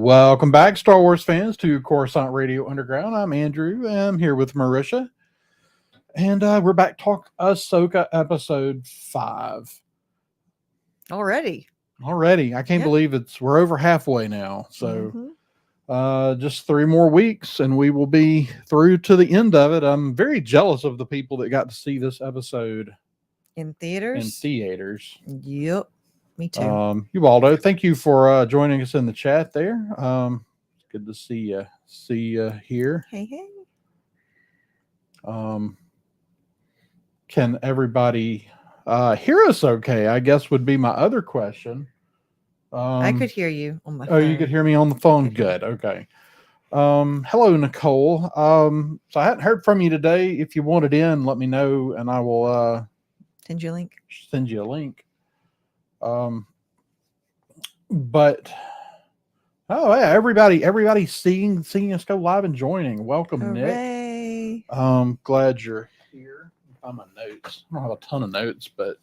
Welcome back, Star Wars fans, to Coruscant Radio Underground. I'm Andrew. I'm here with Marisha, and we're back talk Ahsoka episode 5. Already. I can't believe we're over halfway now. So just 3 more weeks, and we will be through to the end of it. I'm very jealous of the people that got to see this episode in theaters. Yep. Me too. Ubaldo, thank you for joining us in the chat there. Good to see you. Here. Hey. Can everybody hear us okay? I guess would be my other question. I could hear you on my phone. Oh, you could hear me on the phone? Good. Okay. Hello, Nicole. So I hadn't heard from you today. If you want it in, let me know, and I will send you a link. But oh yeah, everybody's seeing us go live and joining. Welcome, Hooray. Nick. Glad you're here. Find my notes. I don't have a ton of notes, but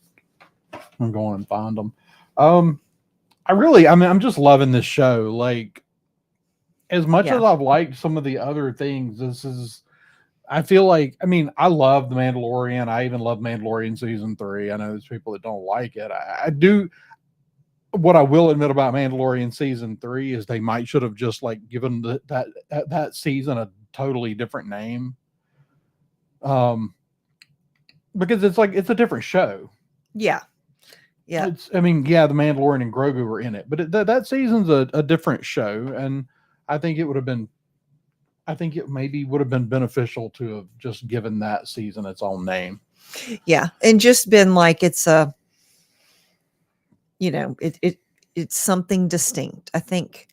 I'm going and find them. I'm just loving this show. Like, as much as I've liked some of the other things, I feel like, I love The Mandalorian. I even love Mandalorian season 3. I know there's people that don't like it. I do. What I will admit about Mandalorian season 3 is they might should have just like given that season a totally different name. Because it's a different show. Yeah. Yeah. The Mandalorian and Grogu were in it, but that season's a different show. And I think it maybe would have been beneficial to have just given that season its own name. Yeah. And just been like, it's something distinct. I think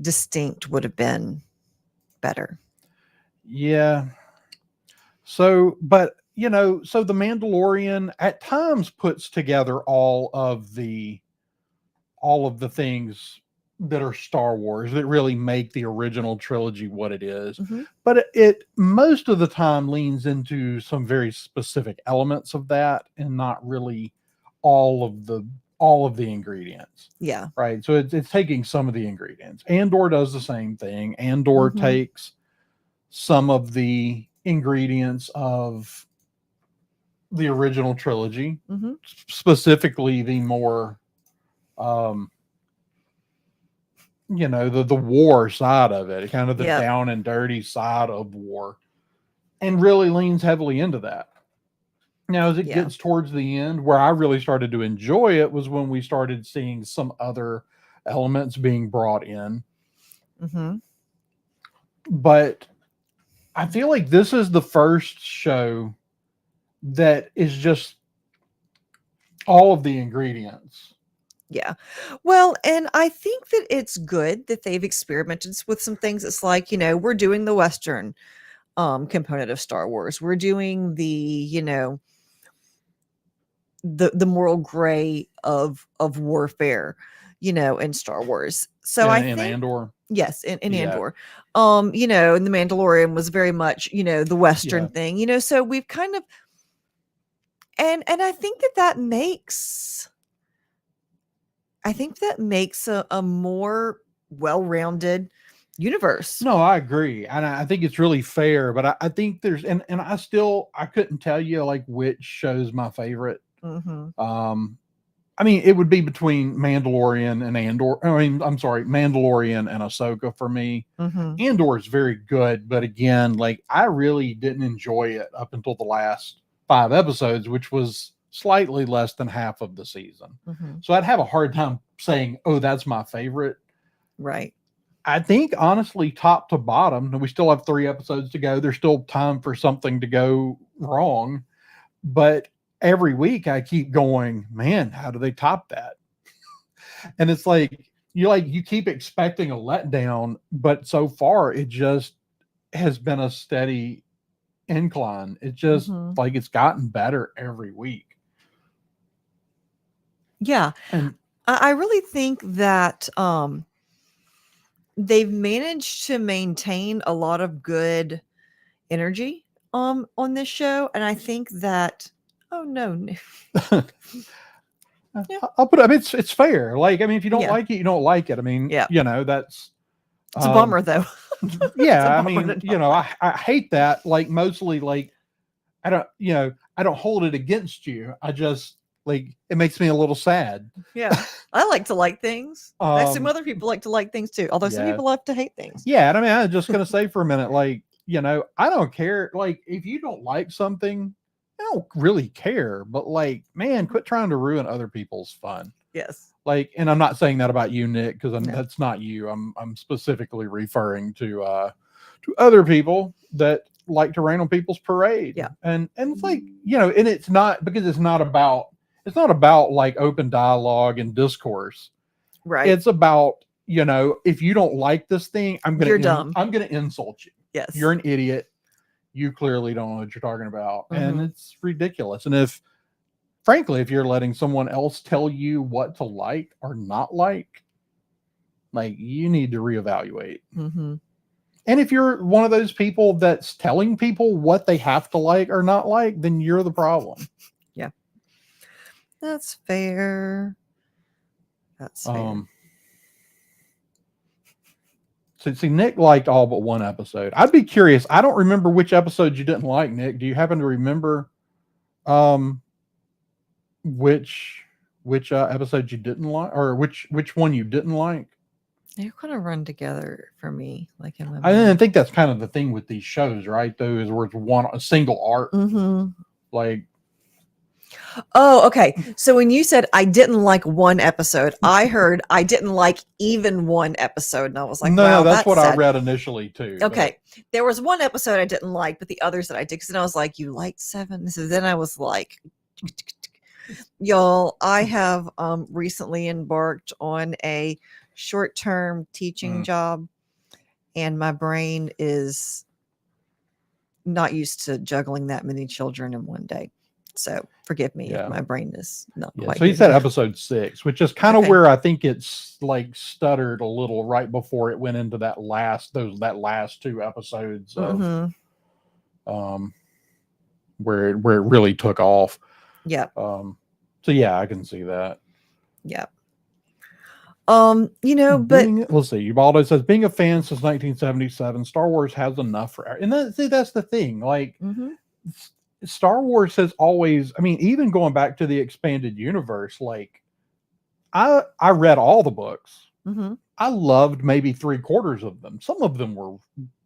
distinct would have been better. Yeah. So the Mandalorian at times puts together all of the things that are Star Wars that really make the original trilogy what it is. Mm-hmm. But it most of the time leans into some very specific elements of that and not really all of the ingredients. Yeah. Right. So it's taking some of the ingredients. Andor does the same thing. Andor takes some of the ingredients of the original trilogy, specifically the more, the war side of it, kind of the down and dirty side of war, and really leans heavily into that. Now, as it gets towards the end, where I really started to enjoy it was when we started seeing some other elements being brought in. Mm-hmm. But I feel like this is the first show that is just all of the ingredients. Yeah. Well, and I think that it's good that they've experimented with some things. It's like, we're doing the Western component of Star Wars. We're doing the, the moral gray of warfare, in Star Wars. So I think Andor. Yes, in Andor. And the Mandalorian was very much, the Western thing, so we've kind of and I think that makes a more well-rounded universe. No, I agree. And I think it's really fair, but I think there's, and I couldn't tell you like which show's my favorite. Mm-hmm. It would be between Mandalorian and Andor. Mandalorian and Ahsoka for me. Mm-hmm. Andor is very good, but again, like I really didn't enjoy it up until the last 5 episodes, which was slightly less than half of the season. Mm-hmm. So I'd have a hard time saying, oh, that's my favorite. Right. I think honestly, top to bottom, and we still have 3 episodes to go. There's still time for something to go wrong, but every week I keep going, man, how do they top that? And it's like you keep expecting a letdown, but so far it just has been a steady incline. It's just like it's gotten better every week. Yeah. And I really think that they've managed to maintain a lot of good energy on this show. And I think that, oh no. Yeah. I'll put. I mean, it's fair. Like, I mean, if you don't Yeah. like it, you don't like it. I mean, Yeah. that's It's a um, bummer though. It's a yeah. I bummer mean, to not like. I hate that. Like, mostly, like, I don't hold it against you. I just like it makes me a little sad. Yeah. I like to like things. I assume Um, other people like to like things too, although some yeah, people love to hate things. yeah. And I mean, I was just gonna say for a minute, like, I don't care. Like, if you don't like something, I don't really care. But like, man, quit trying to ruin other people's fun. Yes. Like, and I'm not saying that about you, Nick, because No. that's not you. I'm specifically referring to other people that like to rain on people's parade. Yeah. And it's like, and it's not because it's not about like open dialogue and discourse. Right. It's about, if you don't like this thing, You're dumb. I'm gonna insult you. Yes. You're an idiot. You clearly don't know what you're talking about. And Mhm. it's ridiculous. And frankly, if you're letting someone else tell you what to like or not like you need to reevaluate. Mhm. And if you're one of those people that's telling people what they have to like or not like, then you're the problem. Yeah. That's fair. That's fair. So see, Nick liked all but one episode. I'd be curious. I don't remember which episode you didn't like, Nick. Do you happen to remember which episode you didn't like, or which one you didn't like? They're gonna run together for me, like in my I mind. think that's kind of the thing with these shows, right? Though, is where it's a single arc. Mhm. Like, Oh, okay. So when you said I didn't like one episode, I heard I didn't like even one episode, and I was like, no, "Wow, that's that's what I sad." read initially too. but- Okay, there was one episode I didn't like, but the others that I did, because then I was like, "You liked 7?" So then I was like, "Y'all, I have recently embarked on a short-term teaching job, and my brain is not used to juggling that many children in one day. So forgive me Yeah. if my brain is not Yeah, quite so he here said yet. episode 6, which is kind of Okay. where I think it's like stuttered a little right before it went into that last 2 episodes of Mhm. where it really took off. Yeah. So yeah, I can see that. Yeah. But Let's see. Ubaldo says, being a fan since 1977, Star Wars has enough for, and that's the thing. Like, mhm. Star Wars has always, I mean, even going back to the expanded universe, like I read all the books. Mhm. I loved maybe 3/4 of them. Some of them were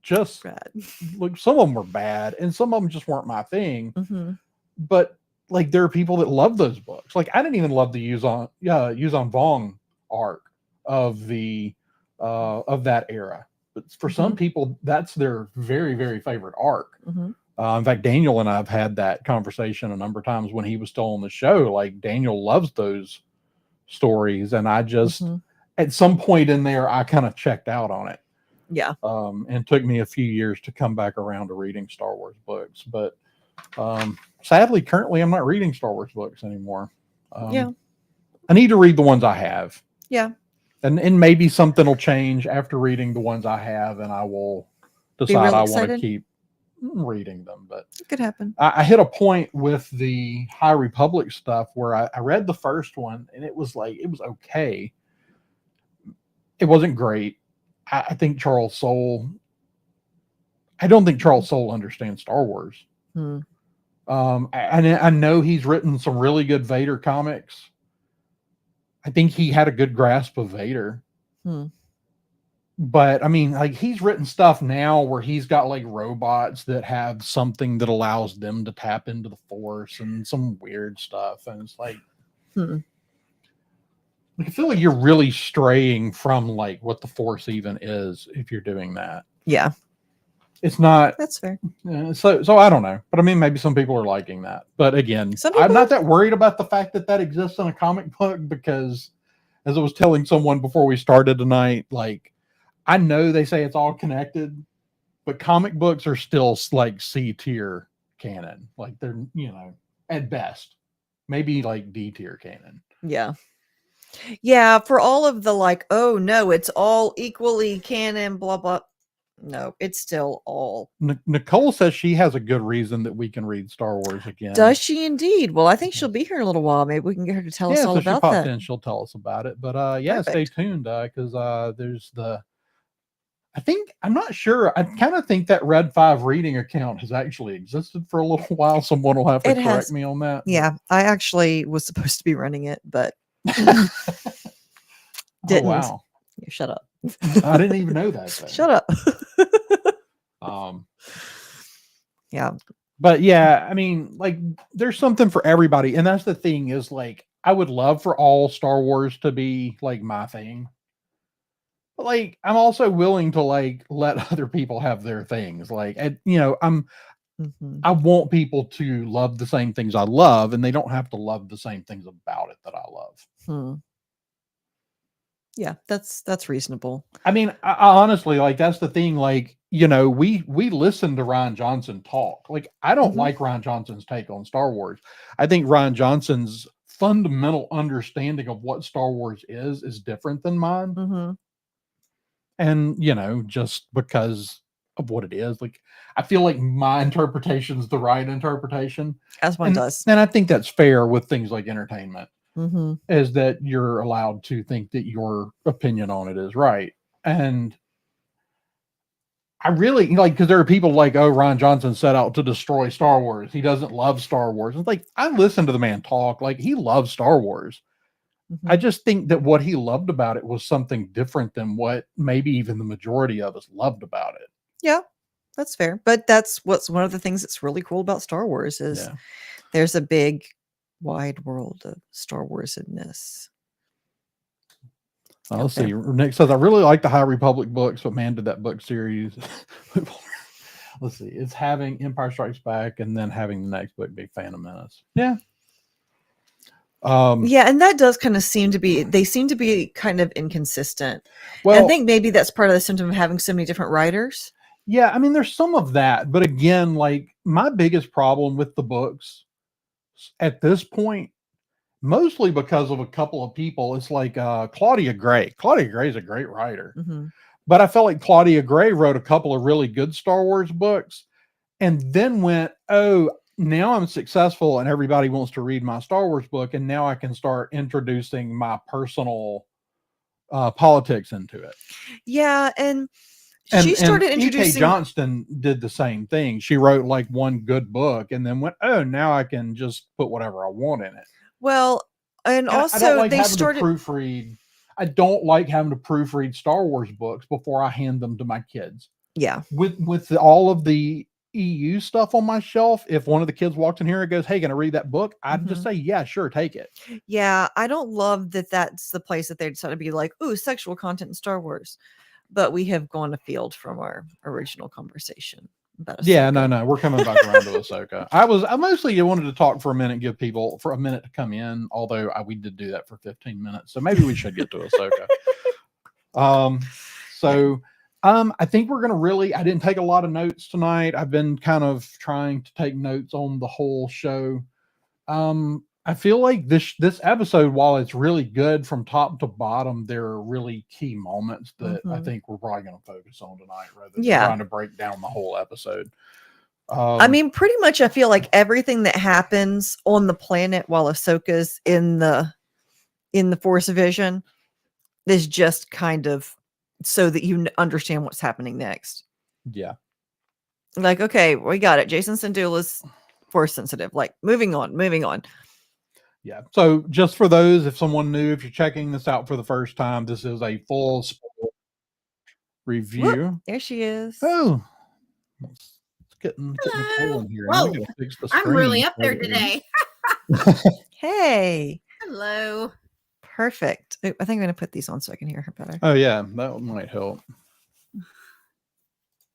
just Bad. like, some of them were bad, and some of them just weren't my thing. Mhm. But like, there are people that love those books. Like, I didn't even love the Yuzon Vong arc of the of that era. But for some Mhm. people, that's their very, very favorite arc. Mhm. In fact, Daniel and I have had that conversation a number of times when he was still on the show. Like, Daniel loves those stories, and I just Mhm. at some point in there, I kind of checked out on it. Yeah. And took me a few years to come back around to reading Star Wars books. But sadly, currently, I'm not reading Star Wars books anymore. Yeah. I need to read the ones I have. Yeah. And maybe something will change after reading the ones I have, and I will decide real I want to excited? keep reading them. But It could happen. I hit a point with the High Republic stuff where I read the first one, and it was okay. It wasn't great. I think I don't think Charles Soule understands Star Wars. Hmm. I know he's written some really good Vader comics. I think he had a good grasp of Vader. Hmm. But I mean, like, he's written stuff now where he's got like robots that have something that allows them to tap into the Force and some weird stuff. And it's like, I feel like you're really straying from like what the Force even is if you're doing that. Yeah. It's not. That's fair. So I don't know, but I mean, maybe some people are liking that. But again, I'm not that worried about the fact that exists in a comic book, because, as I was telling someone before we started tonight, like, I know they say it's all connected, but comic books are still like C tier canon. Like, they're, at best, maybe like D tier canon. Yeah. Yeah. For all of the like, oh no, it's all equally canon, blah blah. No, it's still all. Nicole says she has a good reason that we can read Star Wars again. Does she indeed? Well, I think she'll be here in a little while. Maybe we can get her to tell us Yeah, all so she about popped that. in. She'll tell us about it. But yeah, stay Perfect. tuned because there's the. I think I'm not sure. I kind of think that Red 5 reading account has actually existed for a little while. Someone will have to It correct has. me on that. Yeah, I actually was supposed to be running it, but Oh didn't. wow. You shut up. I didn't even know that though. Shut up. Um, Yeah. but yeah, I mean, like, there's something for everybody, and that's the thing is like, I would love for all Star Wars to be like my thing. But like, I'm also willing to like let other people have their things. Like, and, Mhm. I want people to love the same things I love, and they don't have to love the same things about it that I love. Hmm. Yeah, that's reasonable. I mean, I honestly, like, that's the thing. Like, we listen to Ryan Johnson talk. Like, I don't Mhm. like Ryan Johnson's take on Star Wars. I think Ryan Johnson's fundamental understanding of what Star Wars is different than mine. Mhm. And, just because of what it is, like, I feel like my interpretation is the right interpretation. As one And does. and I think that's fair with things like entertainment, Mhm. is that you're allowed to think that your opinion on it is right. And I really like, because there are people like, oh, Ron Johnson set out to destroy Star Wars. He doesn't love Star Wars. It's like, I listened to the man talk. Like, he loves Star Wars. I Mhm. just think that what he loved about it was something different than what maybe even the majority of us loved about it. Yeah, that's fair. But that's what's one of the things that's really cool about Star Wars is Yeah. there's a big wide world of Star Wars in this out Let's there. see. Nick says, I really like the High Republic books, but man, did that book series. Let's see. It's having Empire Strikes Back and then having the next book be Phantom Menace. Yeah. Yeah, and that does kind of seem to be they seem to be kind of inconsistent. And I Well, think maybe that's part of the symptom of having so many different writers. yeah, I mean, there's some of that, but again, like, my biggest problem with the books at this point, mostly because of a couple of people, it's like Claudia Gray. Claudia Gray is a great writer, Mhm. but I felt like Claudia Gray wrote a couple of really good Star Wars books, and then went, oh, now I'm successful, and everybody wants to read my Star Wars book, and now I can start introducing my personal politics into it. Yeah, and she And started E.K. introducing Johnston did the same thing. She wrote like one good book and then went, oh, now I can just put whatever I want in it. well, and And I don't also like they having to started proofread. I don't like having to proofread Star Wars books before I hand them to my kids. yeah. With all of the EU stuff on my shelf, if one of the kids walks in here and goes, hey, can I read that book? I'd just Mhm. say, yeah, sure, take it. Yeah, I don't love that that's the place that they decided to be like, "Ooh, sexual content in Star Wars." But we have gone afield from our original conversation about Yeah, Ahsoka. no. We're coming back around to Ahsoka. I mostly wanted to talk for a minute, give people for a minute to come in, although we did do that for 15 minutes. So maybe we should get to Ahsoka. Um, Yeah. so I think we're gonna really I didn't take a lot of notes tonight. I've been kind of trying to take notes on the whole show. I feel like this episode, while it's really good from top to bottom, there are really key moments that I Mhm. think we're probably going to focus on tonight rather than Yeah. trying to break down the whole episode. I mean, pretty much I feel like everything that happens on the planet while Ahsoka's in the Force Vision is just kind of so that you understand what's happening next. Yeah. Like, okay, we got it. Jason Sindula's Force sensitive. Like, moving on, moving on. Yeah. So just for those, if someone new, if you're checking this out for the first time, this is a full spoiler Whoop, review. there she is. Oh, let's get Nicole Hello. in here, and we Whoa. got to fix the I'm really screen. up there today. Hey, Hello. perfect. Ooh, I think I'm going to put these on so I can hear her better. Oh yeah, that might help.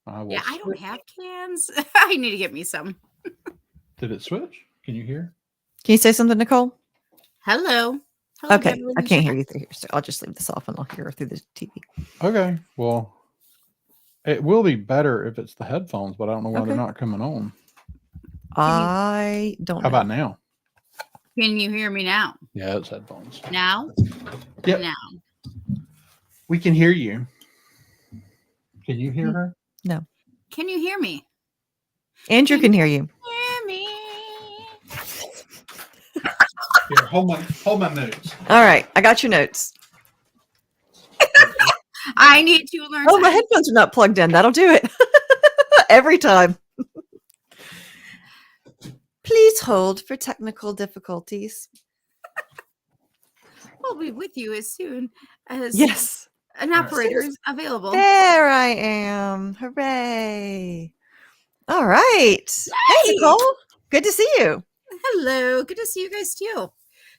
I will Yeah, I don't switch. have cans. I need to get me some. Did it switch? Can you hear? Can you say something, Nicole? Hello. Hello, Okay, Beverly I and can't Jack. hear you through here, so I'll just leave this off and I'll hear her through the TV. Okay. Well, it will be better if it's the headphones, but I don't know why they're Okay. not coming on. I don't How know. about now? Can you hear me now? Yeah, it's headphones. Now? Yep. Now. We can hear you. Can you hear her? No. Can you hear me? Andrew can hear you. Hear me? Here, hold my notes. All right. I got your notes. I need to learn. Oh, my headphones are not plugged in. That'll do it. Every time. Please hold for technical difficulties. We'll be with you as soon as Yes. an operator is available. There I am. Hooray. All right. Hey, Hey! Nicole. Good to see you. Hello, good to see you guys too.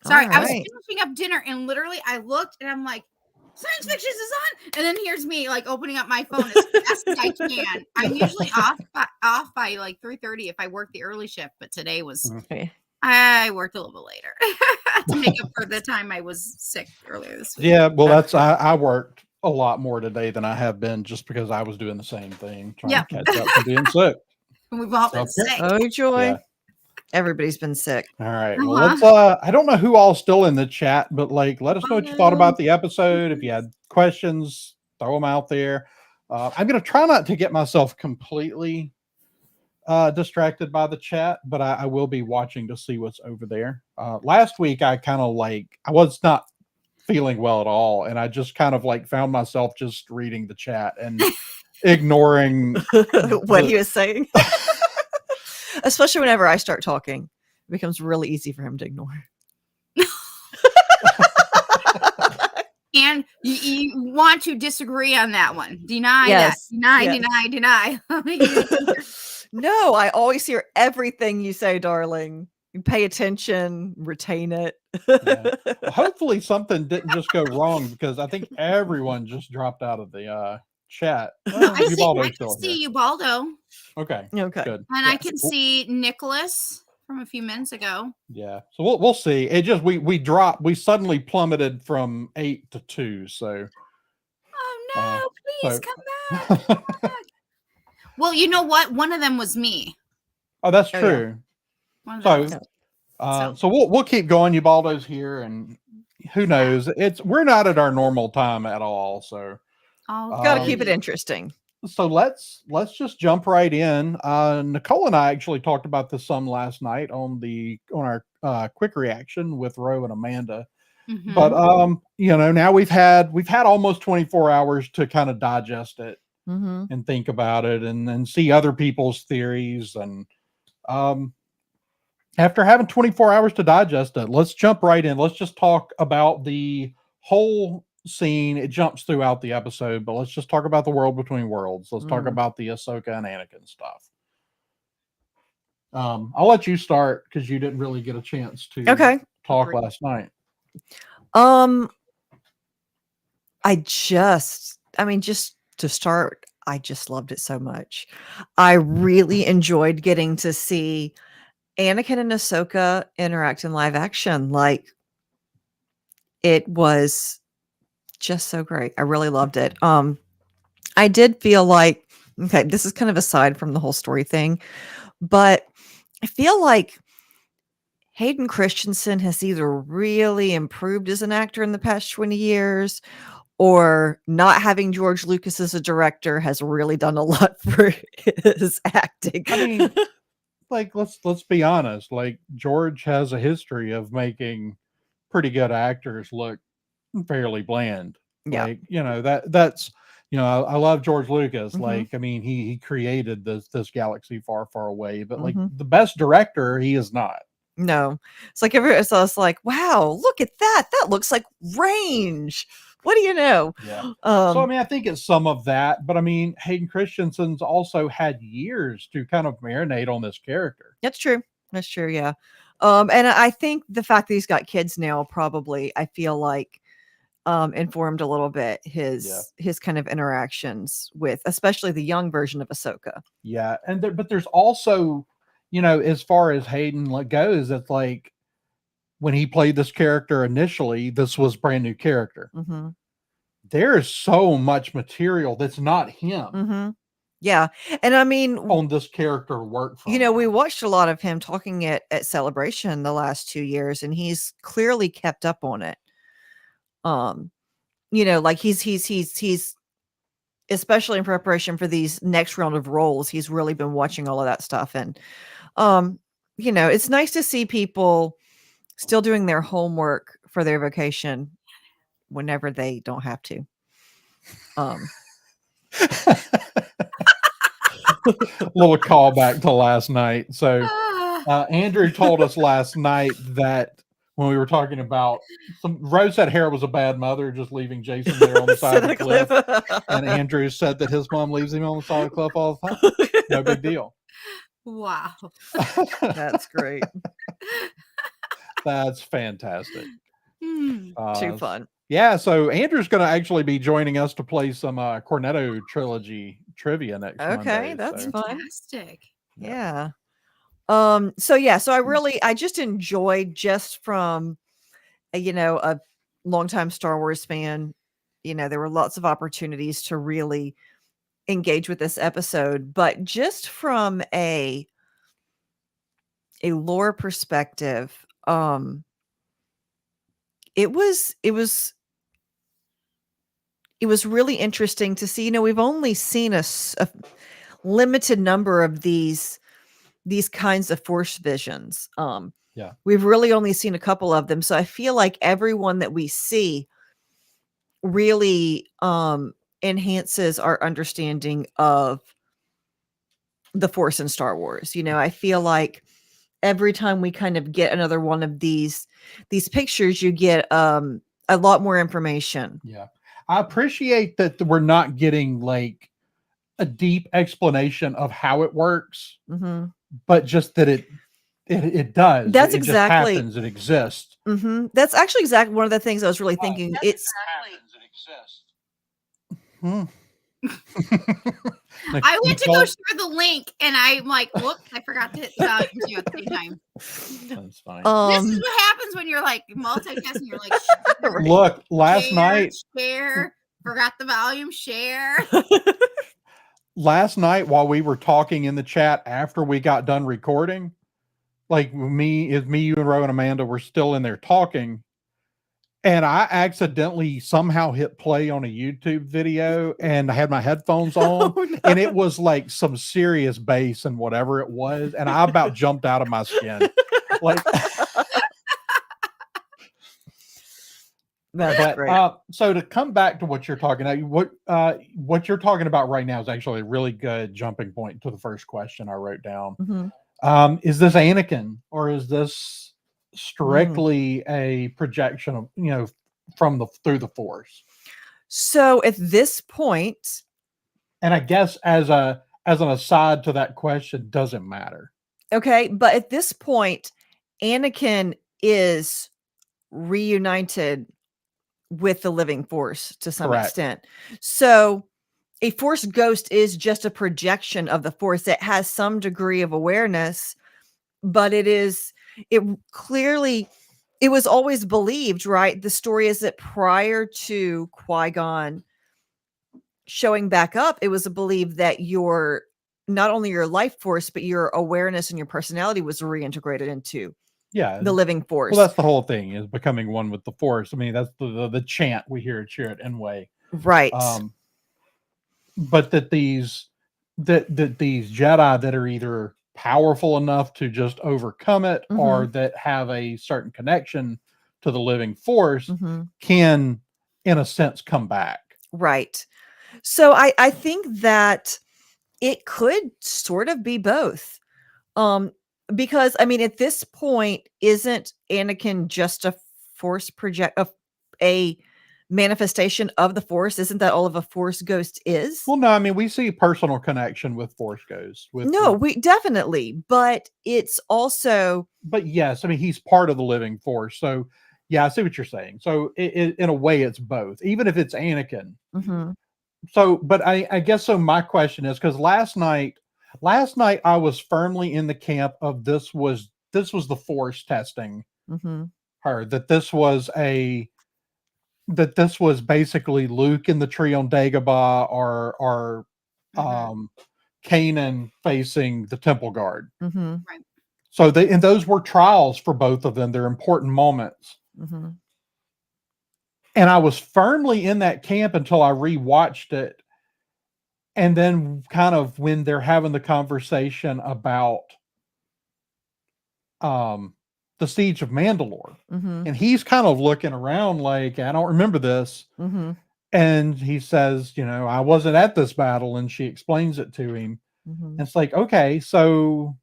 Sorry, All I was right. finishing up dinner and literally I looked and I'm like, Science Fictions is on, and then here's me like opening up my phone as fast as I can. I'm usually off by like 3:30 if I work the early shift, but today was Okay. I worked a little bit later to make up for the time I was sick earlier this week. Yeah, well, that's I worked a lot more today than I have been just because I was doing the same thing, trying Yep. to catch up from being sick. We've all been Okay. sick. Oh, joy. Yeah. Everybody's been sick. All right. Well, Uh-huh. let's I don't know who all's still in the chat, but like let us know what you thought about the episode. If you had questions, throw them out there. I'm gonna try not to get myself completely distracted by the chat, but I will be watching to see what's over there. Last week I kind of like I was not feeling well at all, and I just kind of like found myself just reading the chat and ignoring What he was saying. Especially whenever I start talking, it becomes really easy for him to ignore. And you want to disagree on that one. Deny Yes. that. Deny, Yes. deny. No, I always hear everything you say, darling. You pay attention, retain it. Yeah. Well, hopefully something didn't just go wrong because I think everyone just dropped out of the chat. Well, I Ubaldo's can still see here. Ubaldo. Okay. Okay. Good. And I Yes. can see Nicholas from a few minutes ago. Yeah. So we'll see. It just we suddenly plummeted from 8 to 2. So Oh no, please so come back. Come back. Well, you know what? One of them was me. oh, that's Oh, yeah. true. One of them was So we'll keep going. Ubaldo's here, and who knows? We're not at our normal time at all. So Gotta keep it interesting. so let's just jump right in. Nicole and I actually talked about this some last night on our quick reaction with Ro and Amanda. Mhm. But now we've had almost 24 hours to kind of digest it Mm-hmm. and think about it and then see other people's theories. And after having 24 hours to digest it, let's jump right in. Let's just talk about the whole scene. It jumps throughout the episode, but let's just talk about the world between worlds. Let's talk about the Ahsoka and Anakin stuff. I'll let you start because you didn't really get a chance to talk last night. Just to start, I just loved it so much. I really enjoyed getting to see Anakin and Ahsoka interact in live action. Like, it was just so great. I really loved it. I did feel like, okay, this is kind of aside from the whole story thing, but I feel like Hayden Christensen has either really improved as an actor in the past 20 years, or not having George Lucas as a director has really done a lot for his acting. I mean, like let's be honest. Like George has a history of making pretty good actors look fairly bland. Yeah. Like that's I love George Lucas. Mhm. Like I mean, he created this galaxy far, far away. But like Mhm. the best director, he is not. No, it's like so it's like, wow, look at that. That looks like range. What do you know? Yeah. So I mean, I think it's some of that, but I mean, Hayden Christensen's also had years to kind of marinate on this character. That's true. That's true. Yeah. And I think the fact that he's got kids now probably, I feel like, informed a little bit his kind of interactions with, especially the young version of Ahsoka. Yeah, and but there's also, as far as Hayden goes, it's like when he played this character initially, this was brand new character. Mm-hmm. There is so much material that's not him. Mm-hmm. Yeah, and I mean, on this character work from we watched a lot of him talking at Celebration the last 2 years, and he's clearly kept up on it. Like he's especially in preparation for these next round of roles, he's really been watching all of that stuff. And, um, it's nice to see people still doing their homework for their vocation whenever they don't have to. Little callback to last night. So Ah, Andrew told us last night that when we were talking about Rose said Hera was a bad mother, just leaving Jason there on the side of the cliff. And Andrew said that his mom leaves him on the side of the cliff all the time. No big deal. wow. That's great. That's fantastic. Too fun. Yeah, so Andrew's going to actually be joining us to play some Cornetto trilogy trivia next Monday. Okay, that's so. fun. Fantastic. Yeah. So I just enjoyed, just from a longtime Star Wars fan, there were lots of opportunities to really engage with this episode, but just from a lore perspective, it was really interesting to see. We've only seen a limited number of these kinds of Force visions. Yeah. We've really only seen a couple of them, so I feel like everyone that we see really enhances our understanding of the Force in Star Wars. I feel like every time we kind of get another one of these pictures, you get a lot more information. Yeah. I appreciate that we're not getting like a deep explanation of how it works, but just that it does. That's it exactly. Just happens. It exists. That's actually exactly one of the things I was really thinking. It's happens. It exists. I went to go share the link, and I'm like, whoops, I forgot to hit the volume too at the same time. That's fine. This is what happens when you're like multitasking. You're like, share, look, last night, share, forgot the volume, share. Last night, while we were talking in the chat after we got done recording, like you and Ro and Amanda were still in there talking, and I accidentally somehow hit play on a YouTube video, and I had my headphones on, Oh, no. and it was like some serious bass and whatever it was, and I about jumped out of my skin. Like, that's great. So to come back to what you're talking about, what you're talking about right now is actually a really good jumping point to the first question I wrote down. Is this Anakin, or is this strictly a projection of through the Force? So at this point, and I guess as an aside to that question, doesn't matter. Okay, but at this point, Anakin is reunited with the living Force to some Correct. extent. So a Force ghost is just a projection of the Force that has some degree of awareness, but it was always believed, right? The story is that prior to Qui-Gon showing back up, it was believed that not only your life force, but your awareness and your personality was reintegrated into the living Force. Well, that's the whole thing, is becoming one with the Force. I mean, that's the chant we hear at Chirrut Enway. Right. But that these Jedi that are either powerful enough to just overcome it, or that have a certain connection to the living Force, can, in a sense, come back. Right. So I think that it could sort of be both. Because I mean, at this point, isn't Anakin just a Force a manifestation of the Force? Isn't that all of a Force ghost is? Well, no, I mean, we see personal connection with Force ghosts. We definitely, but it's also. But yes, I mean, he's part of the living Force. So yeah, I see what you're saying. So in a way, it's both, even if it's Anakin. So, but I guess so. My question is, because last night I was firmly in the camp of this was the Force testing her. That this was basically Luke in the tree on Dagobah, or Kanan facing the Temple Guard. Right. So those were trials for both of them. They're important moments. And I was firmly in that camp until I rewatched it. And then kind of when they're having the conversation about the siege of Mandalore, Mm-hmm. and he's kind of looking around like, I don't remember this. Mm-hmm. And he says, I wasn't at this battle, and she explains it to him. Mm-hmm. And it's like, okay, so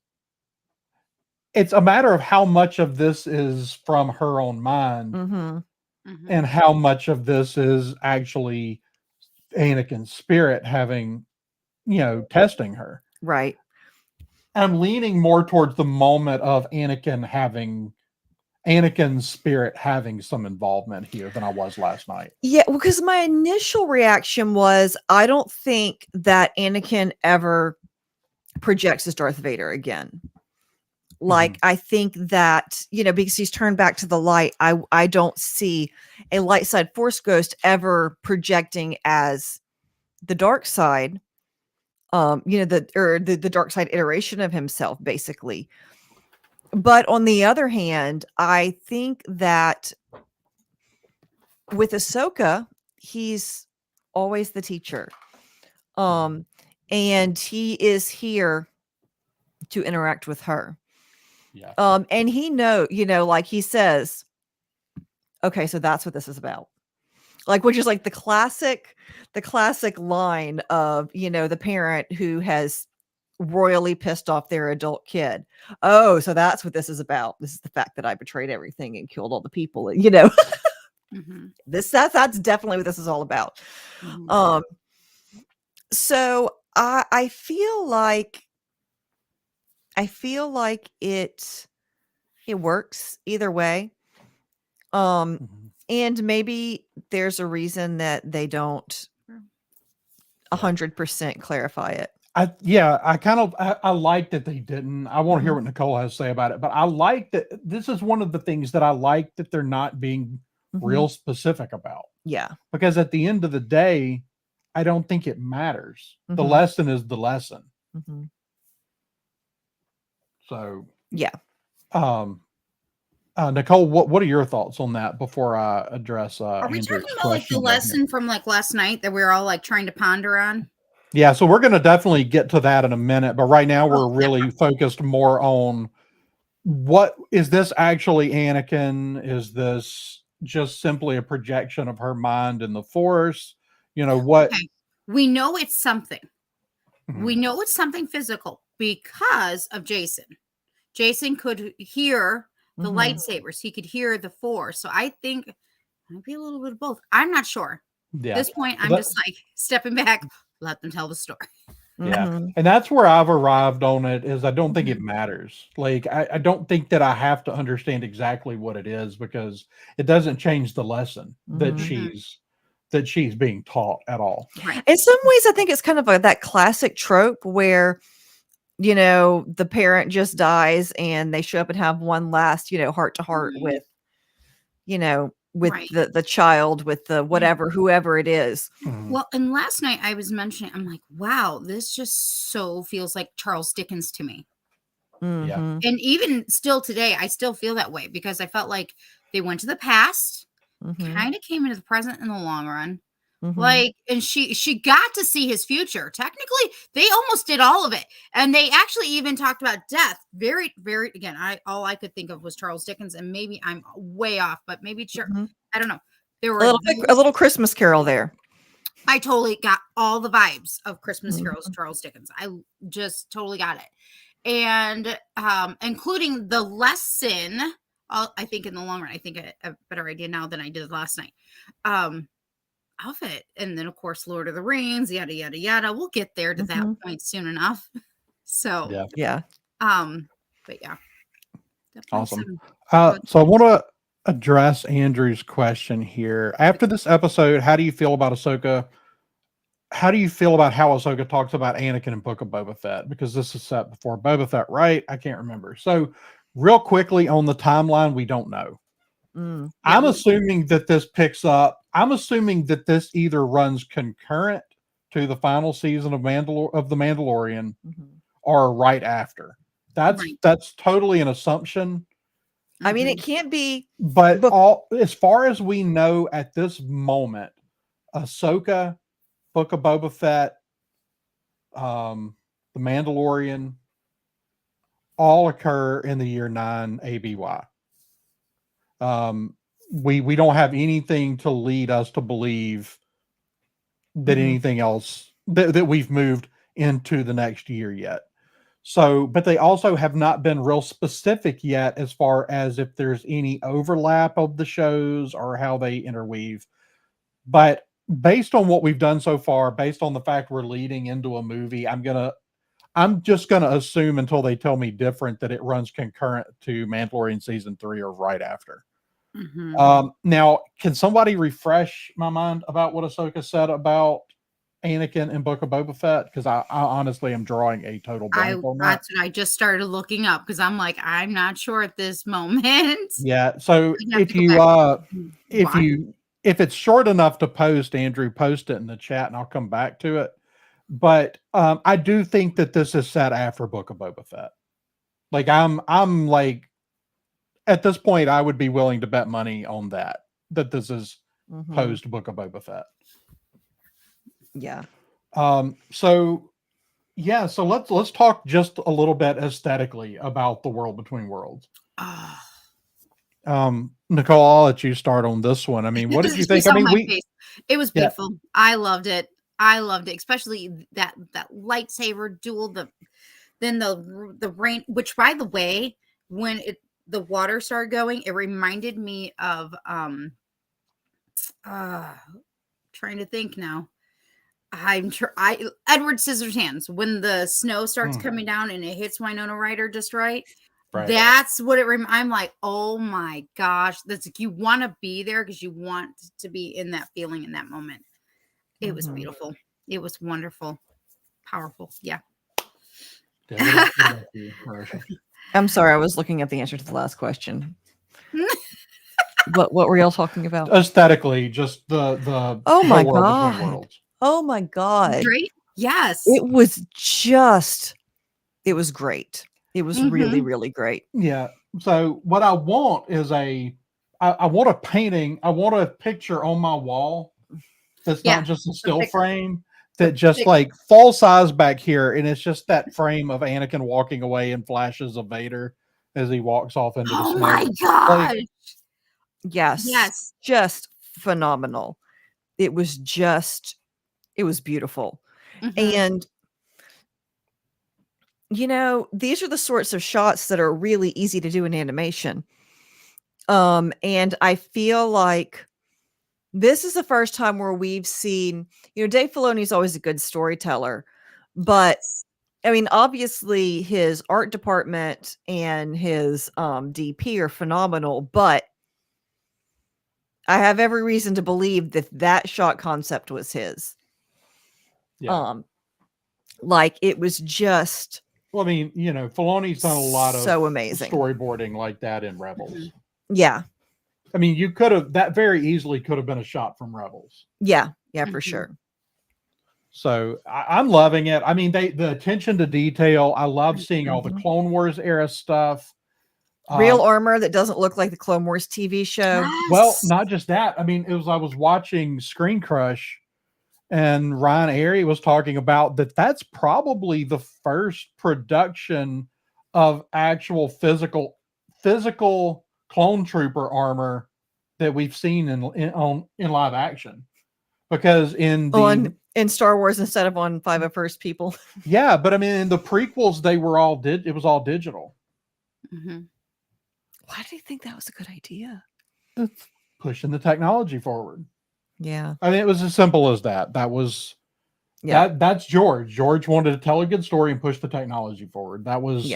it's a matter of how much of this is from her own mind Mm-hmm. and how much of this is actually Anakin's spirit having, testing her. Right. I'm leaning more towards the moment of Anakin's spirit having some involvement here than I was last night. Yeah, because my initial reaction was, I don't think that Anakin ever projects as Darth Vader again. Like, I think that, because he's turned back to the light, I don't see a light side force ghost ever projecting as the dark side, the dark side iteration of himself, basically. But on the other hand, I think that with Ahsoka, he's always the teacher. And he is here to interact with her. Yeah. And he like he says, okay, so that's what this is about. Like, which is like the classic line of, the parent who has royally pissed off their adult kid. Oh, so that's what this is about. This is the fact that I betrayed everything and killed all the people, that's definitely what this is all about. So I feel like it works either way. And maybe there's a reason that they don't 100% clarify it. I like that they didn't. I want to hear what Nicole has to say about it, but I like that this is one of the things that I like that they're not being real specific about. Yeah. Because at the end of the day, I don't think it matters. The lesson is the lesson. So yeah. Nicole, what are your thoughts on that before I address Are we Andrew's talking about like the lesson from like last night that we were all like trying to ponder on? Yeah, so we're going to definitely get to that in a minute, but right now we're really focused more on what is this actually Anakin? Is this just simply a projection of her mind in the Force? What? Okay. We know it's something. We know it's something physical because of Jason. Jason could hear the lightsabers. He could hear the Force. So I think it might be a little bit of both. I'm not sure. Yeah. At this point, I'm just like stepping back, let them tell the story. Yeah. And that's where I've arrived on it is I don't think it matters. Like, I don't think that I have to understand exactly what it is because it doesn't change the lesson that she's being taught at all. Right. In some ways, I think it's kind of that classic trope where, the parent just dies and they show up and have one last, heart to heart with, the child, with the whatever, whoever it is. Well, and last night I was mentioning, I'm like, wow, this just so feels like Charles Dickens to me. Yeah. And even still today, I still feel that way because I felt like they went to the past, kind of came into the present in the long run. Like, and she got to see his future. Technically, they almost did all of it. And they actually even talked about death. Very, very, again, all I could think of was Charles Dickens, and maybe I'm way off, but maybe I don't know. There were a little Christmas Carol there. I totally got all the vibes of Christmas Carols, Charles Dickens. I just totally got it. And including the lesson, I think in the long run, I think a better idea now than I did last night. Of it. And then of course Lord of the Rings, yada yada yada. We'll get there to that point soon enough. So yeah. But yeah. Awesome. So I want to address Andrew's question here. After this episode, how do you feel about Ahsoka? How do you feel about how Ahsoka talks about Anakin in Book of Boba Fett? Because this is set before Boba Fett, right? I can't remember. So real quickly on the timeline, we don't know. I'm assuming that this picks up. I'm assuming that this either runs concurrent to the final season of the Mandalorian or right after. That's totally an assumption. I mean, it can't be. But as far as we know at this moment, Ahsoka, Book of Boba Fett, The Mandalorian, all occur in the year 9 ABY. We don't have anything to lead us to believe that anything else that we've moved into the next year yet. So, but they also have not been real specific yet as far as if there's any overlap of the shows or how they interweave. But based on what we've done so far, based on the fact we're leading into a movie, I'm just gonna assume until they tell me different that it runs concurrent to Mandalorian season 3 or right after. Now, can somebody refresh my mind about what Ahsoka said about Anakin and Book of Boba Fett? Because I honestly am drawing a total blank on that. That's what I just started looking up because I'm like, I'm not sure at this moment. Yeah. So I'd have to go back and watch. if it's short enough to post, Andrew, post it in the chat and I'll come back to it. But I do think that this is set after Book of Boba Fett. Like I'm like at this point, I would be willing to bet money on that this is post Book of Boba Fett. Yeah. So yeah, so let's talk just a little bit aesthetically about the World Between Worlds. Nicole, I'll let you start on this one. I mean, what did you think? I mean, it was beautiful. I loved it. I loved it, especially that lightsaber duel. Then the rain, which by the way, when the water started going, it reminded me of trying to think now. Edward Scissorhands, when the snow starts coming down and it hits Winona Ryder just right. That's what I'm like, oh my gosh, that's like you want to be there because you want to be in that feeling in that moment. It was beautiful. It was wonderful, powerful. Yeah. I'm sorry, I was looking at the answer to the last question. What were y'all talking about? Aesthetically, just the oh my World god, Between Worlds. Oh my god, great. Yes, it was great. It was really, really great. Yeah. So what I want is I want a painting. I want a picture on my wall that's not just a still frame, that just like full size back here, and it's just that frame of Anakin walking away and flashes of Vader as he walks off into the smoke. Oh my god! Like, yes, just phenomenal. It was beautiful, and you know, these are the sorts of shots that are really easy to do in animation. And I feel like this is the first time where we've seen, you know, Dave Filoni's always a good storyteller, but I mean, obviously his art department and his DP are phenomenal, but I have every reason to believe that shot concept was his. Yeah. Like it was just. Well, I mean, you know, Filoni's done a lot of amazing storyboarding like that in Rebels. Yeah. I mean, that very easily could have been a shot from Rebels. Yeah. Yeah, for sure. So I'm loving it. I mean, the attention to detail. I love seeing all the Clone Wars era stuff. Real armor that doesn't look like the Clone Wars TV show. Yes. Well, not just that. I mean, I was watching Screen Crush, and Ryan Airy was talking about that's probably the first production of actual physical clone trooper armor that we've seen in live action. Because in Star Wars instead of on 501st people. Yeah, but I mean in the prequels it was all digital. Why do you think that was a good idea? It's pushing the technology forward. Yeah. I mean, it was as simple as that. That was, that's George. George wanted to tell a good story and push the technology forward. That was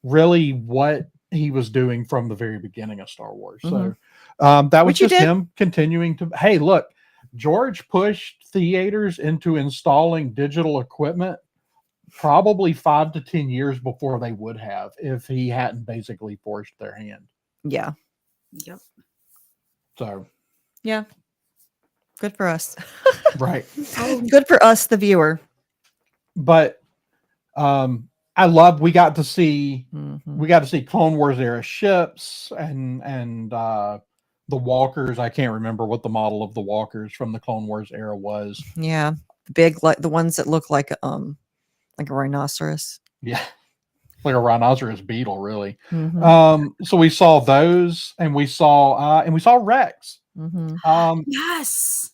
really what he was doing from the very beginning of Star Wars. So that was just him continuing to, hey, look, George pushed theaters into installing digital equipment probably 5 to 10 years before they would have if he hadn't basically forced their hand. Yeah. Yep. So. Yeah. Good for us. Right. Good for us, the viewer. But we got to see Clone Wars era ships and the walkers. I can't remember what the model of the walkers from the Clone Wars era was. Yeah. Big, like the ones that look like Like a rhinoceros. Yeah, like a rhinoceros beetle, really. Mhm. So we saw those, and we saw Rex. Mhm. Yes.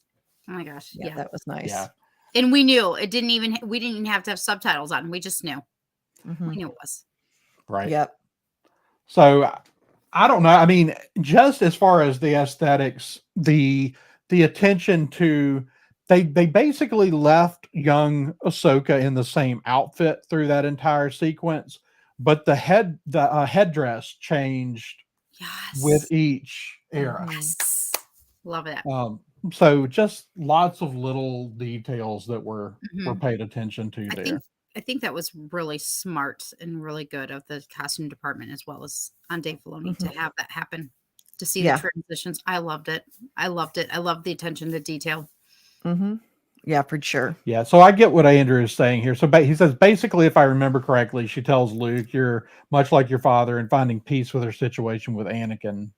Oh my gosh. Yeah, Yeah. that was nice. Yeah, And we knew we didn't even have to have subtitles on. We just knew. We Mhm. knew it was. right. Yep. So I don't know. I mean, just as far as the aesthetics, the attention to they basically left young Ahsoka in the same outfit through that entire sequence, but the headdress changed with Yes. each era. Mhm. Yes. Love it. Um, so just lots of little details that were Mhm. paid attention to I there. think I think that was really smart and really good of the costume department as well as on Dave Filoni to Mhm. have that happen, to see the Yeah. transitions. I loved it. I loved it. I loved the attention to detail. Mhm. Yeah, for sure. Yeah, so I get what Andrew is saying here. So he says basically, if I remember correctly, she tells Luke, "You're much like your father and finding peace with her situation with Anakin,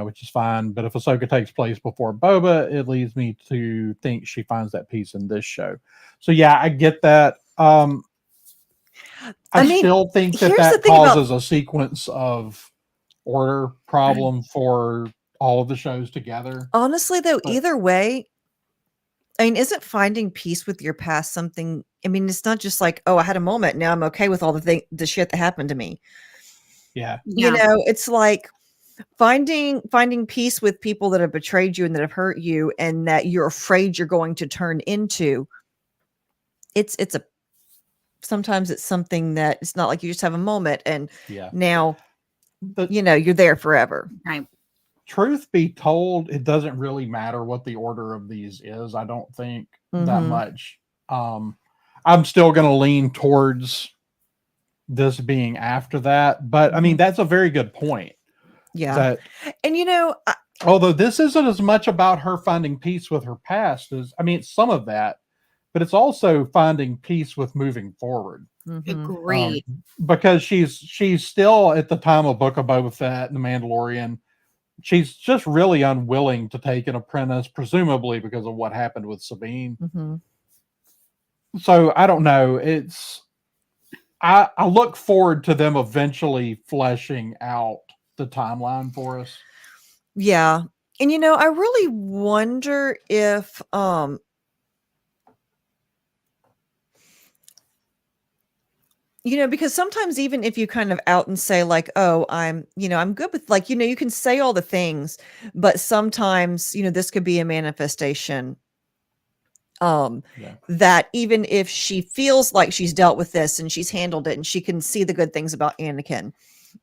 which is fine. But if Ahsoka takes place before Boba, it leads me to think she finds that peace in this show." So yeah, I get that. I I mean, still think that here's the that thing about causes a sequence of order problem for all of the shows together. honestly though, But either way, I mean, isn't finding peace with your past something I mean, it's not just like, "Oh, I had a moment, now I'm okay with all the shit that happened to me." yeah, You Yeah. know, it's like finding peace with people that have betrayed you and that have hurt you and that you're afraid you're going to turn into. It's a sometimes it's something that it's not like you just have a moment and yeah. now, The you're there forever. Right. truth be told, it doesn't really matter what the order of these is. I don't think that Mhm. much. Um, I'm still going to lean towards this being after that, but I mean Mhm. that's a very good point. Yeah. That And although this isn't as much about her finding peace with her past as I mean it's some of that, but it's also finding peace with moving forward. mhm. Um, Agreed. because she's still at the time of Book of Boba Fett and the Mandalorian. She's just really unwilling to take an apprentice, presumably because of what happened with Sabine. Mhm. So I don't know. I look forward to them eventually fleshing out the timeline for us. Yeah. And I really wonder if because sometimes even if you kind of out and say like, "Oh, I'm good with," like, you can say all the things, but sometimes, this could be a manifestation um Yeah. that even if she feels like she's dealt with this and she's handled it and she can see the good things about Anakin,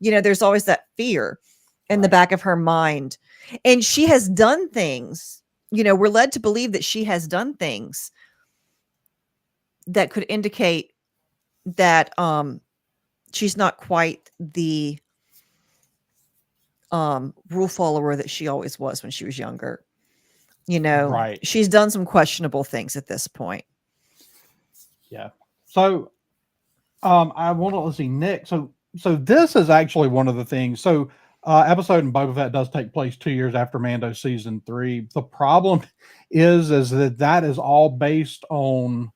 there's always that fear in the Right. back of her mind. And she has done things, we're led to believe that she has done things that could indicate that she's not quite the rule follower that she always was when she was younger. Right. She's done some questionable things at this point. Yeah. So I want to let's see, Nick. So this is actually one of the things. So episode in Boba Fett does take place 2 years after Mando season 3. The problem is that is all based on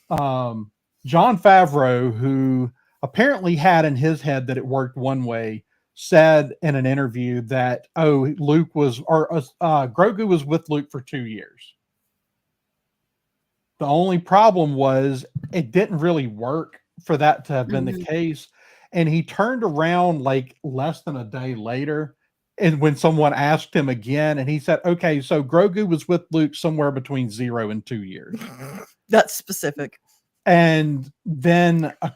um, John Favreau, who apparently had in his head that it worked one way, said in an interview that Luke was or Grogu was with Luke for 2 years. The only problem was it didn't really work for that to have been the Mhm. case. And he turned around like less than a day later. And when someone asked him again, and he said, "Okay, so Grogu was with Luke somewhere between 0 and 2 years." That's specific. And then a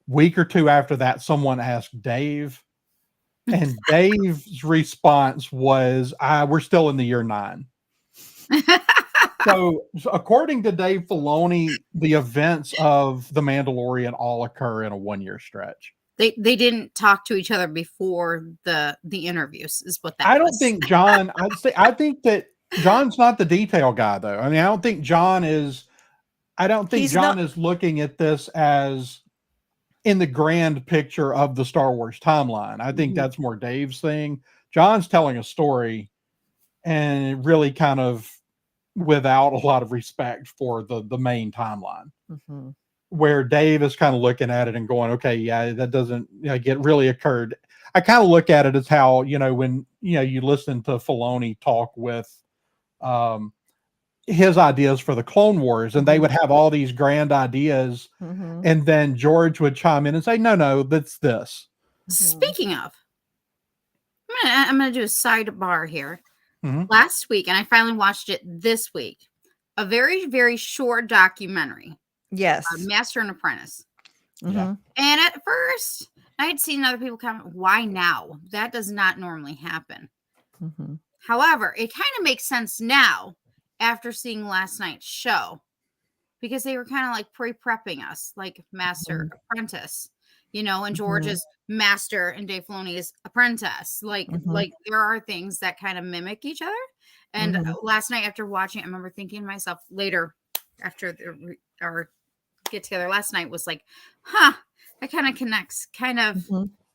week or two after that, someone asked Dave, and Dave's response was, "We're still in the year 9." So according to Dave Filoni, the events of The Mandalorian all occur in a 1 year stretch. They didn't talk to each other before the interviews is what that I don't was. think John. I think that John's not the detail guy, though. I mean, I don't think John is. I don't think He's John not is looking at this as in the grand picture of the Star Wars timeline. I think Mhm. that's more Dave's thing. John's telling a story, and really kind of without a lot of respect for the main timeline. Mhm. where Dave is kind of looking at it and going, okay, yeah, that doesn't get really occurred. I kind of look at it as how, when, you listen to Filoni talk with um, his ideas for the Clone Wars, and they would have all these grand ideas. And then George would chime in and say, no, that's this. Speaking of, I'm gonna do a sidebar here. Mhm. Last week, and I finally watched it this week, a very, very short documentary, Yes. Master and Apprentice. Yeah. And at first, I had seen other people comment, why now? That does not normally happen. However, it kind of makes sense now after seeing last night's show, because they were kind of like pre-prepping us, like Master Apprentice, and George's Master and Dave Filoni's Apprentice. Like there are things that kind of mimic each other. And last night after watching it, I remember thinking to myself later after our get together last night was like, that kind of connects, kind of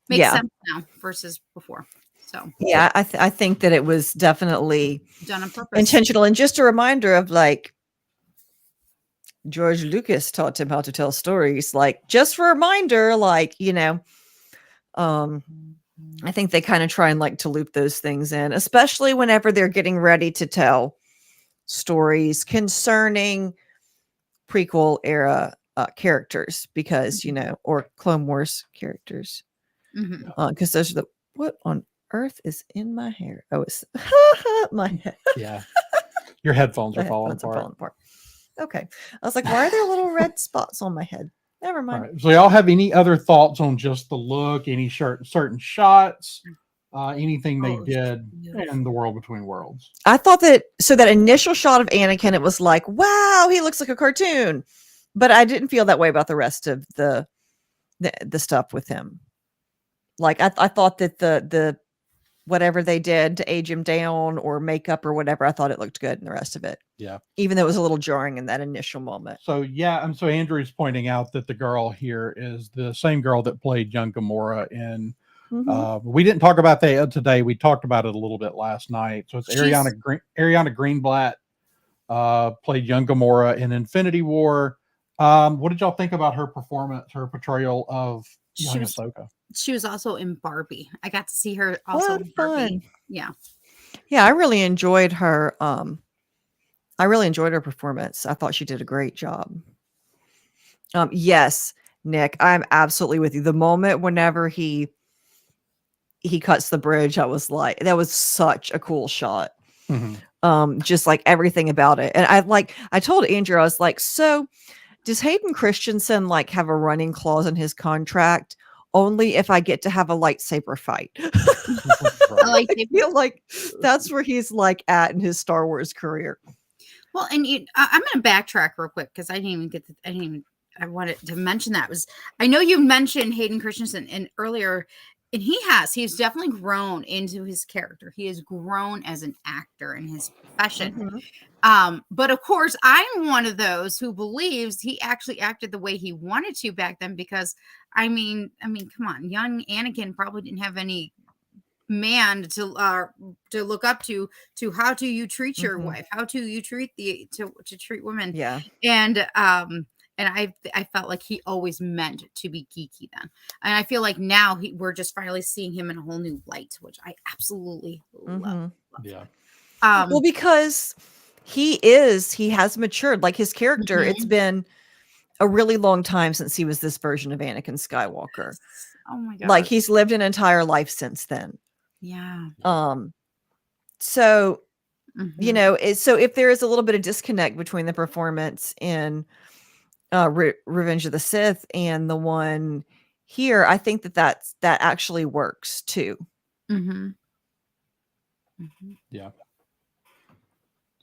makes sense now versus before. So yeah, I think that it was definitely done on purpose, intentional, and just a reminder of like George Lucas taught him how to tell stories. Like just a reminder, like I think they kind of try and like to loop those things in, especially whenever they're getting ready to tell stories concerning prequel era characters, because or Clone Wars characters, because those are the what on earth is in my hair? Oh, it's my head. Yeah, your headphones are falling apart. Okay, I was like, why are there little red spots on my head? Never mind. Right. So y'all have any other thoughts on just the look, any certain shots, anything they did in The World Between Worlds? I thought that initial shot of Anakin, it was like, wow, he looks like a cartoon, but I didn't feel that way about the rest of the stuff with him. Like I thought that the whatever they did to age him down or makeup or whatever, I thought it looked good in the rest of it. Yeah. Even though it was a little jarring in that initial moment. So so Andrew's pointing out that the girl here is the same girl that played young Gamora in we didn't talk about that today. We talked about it a little bit last night. So it's Ariana Greenblatt played young Gamora in Infinity War. What did y'all think about her performance, her portrayal of young Ahsoka? She was also in Barbie. I got to see her also in Barbie. Yeah. Yeah, I really enjoyed her. I really enjoyed her performance. I thought she did a great job. Yes, Nick, I'm absolutely with you. The moment whenever he cuts the bridge, I was like, that was such a cool shot. Just like everything about it. And I told Andrew, I was like, so does Hayden Christensen like have a running clause in his contract only if I get to have a lightsaber fight? I feel like that's where he's like at in his Star Wars career. Well, and I'm going to backtrack real quick because I wanted to mention that I know you mentioned Hayden Christensen and earlier, and he's definitely grown into his character. He has grown as an actor in his profession. But of course, I'm one of those who believes he actually acted the way he wanted to back then, because I mean, come on, young Anakin probably didn't have any man to look up to how do you treat your wife, how do you treat to treat women. And I felt like he always meant to be geeky then, and I feel like now we're just finally seeing him in a whole new light, which I absolutely love. Well, because he has matured, like his character. It's been a really long time since he was this version of Anakin Skywalker. Oh my god! Like he's lived an entire life since then. Yeah. So, so if there is a little bit of disconnect between the performance in Revenge of the Sith and the one here, I think that actually works too. Yeah.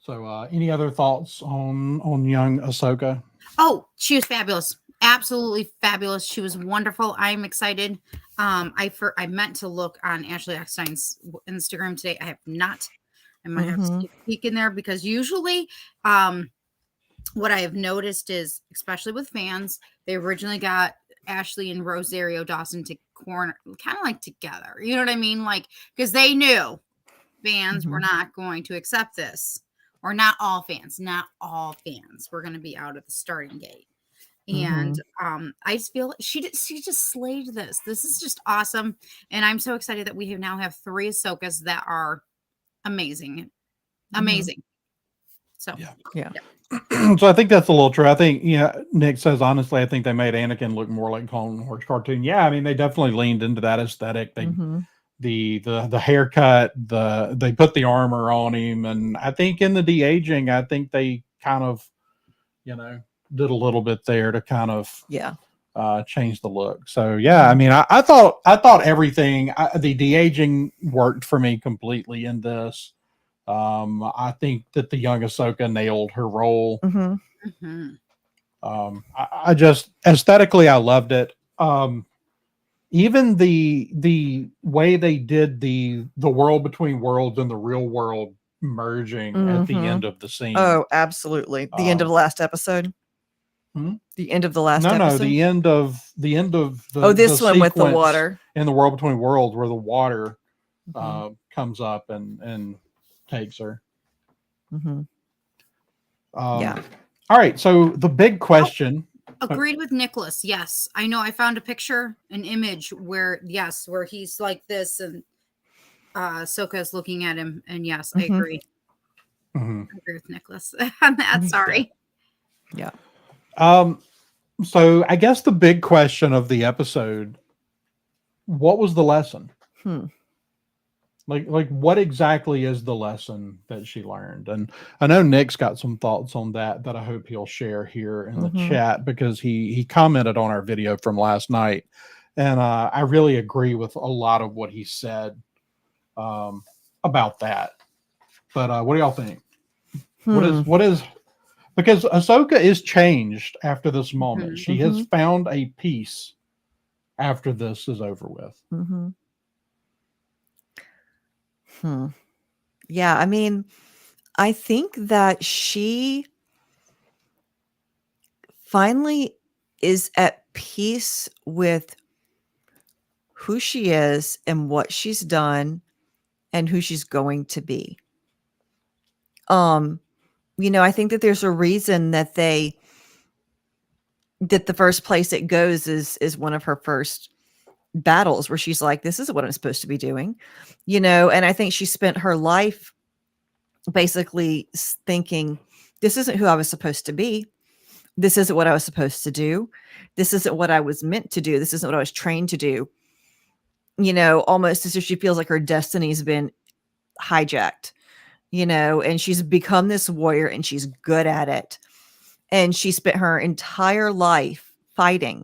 So, any other thoughts on young Ahsoka? Oh, she was fabulous. Absolutely fabulous. She was wonderful. I'm excited. I meant to look on Ashley Eckstein's Instagram today. I have not. I might have to peek in there, because usually what I have noticed is, especially with fans, they originally got Ashley and Rosario Dawson to corner kind of like together. You know what I mean? Like, because they knew fans were not going to accept this, or not all fans were going to be out at the starting gate. And I just feel she just slayed this. This is just awesome. And I'm so excited that we now have 3 Ahsokas that are amazing. Amazing. So Yeah. Yeah. So I think that's a little true. I think, Nick says, honestly, I think they made Anakin look more like Clone Wars cartoon. Yeah, I mean, they definitely leaned into that aesthetic. They the haircut, they put the armor on him, and I think in the de-aging, I think they kind of, did a little bit there to kind of Yeah. change the look. So yeah, I mean, I thought everything, the de-aging worked for me completely in this. I think that the young Ahsoka nailed her role. I just aesthetically, I loved it. Even the way they did the world between worlds and the real world merging at the end of the scene. Oh, absolutely. The end of the last episode. The end of the last no, episode. the end of the this the one with the sequence water in the world between worlds where the water comes up and takes her. Yeah. All right. So the big question. Agreed with Nicholas. Yes, I know. I found a picture, an image where he's like this, and Ahsoka's looking at him. And yes, I agree. I agree with Nicholas on that. Sorry. Yeah. So I guess the big question of the episode: what was the lesson? Like what exactly is the lesson that she learned? And I know Nick's got some thoughts on that I hope he'll share here in the chat, because he commented on our video from last night, and I really agree with a lot of what he said about that. But what do y'all think? What is because Ahsoka is changed after this moment. She has found a peace after this is over with. Yeah, I mean, I think that she finally is at peace with who she is and what she's done and who she's going to be. I think that there's a reason that the first place it goes is one of her first battles, where she's like, this isn't what I'm supposed to be doing, and I think she spent her life basically thinking, this isn't who I was supposed to be. This isn't what I was supposed to do. This isn't what I was meant to do. This isn't what I was trained to do. Almost as if she feels like her destiny's been hijacked, and she's become this warrior and she's good at it. And she spent her entire life fighting.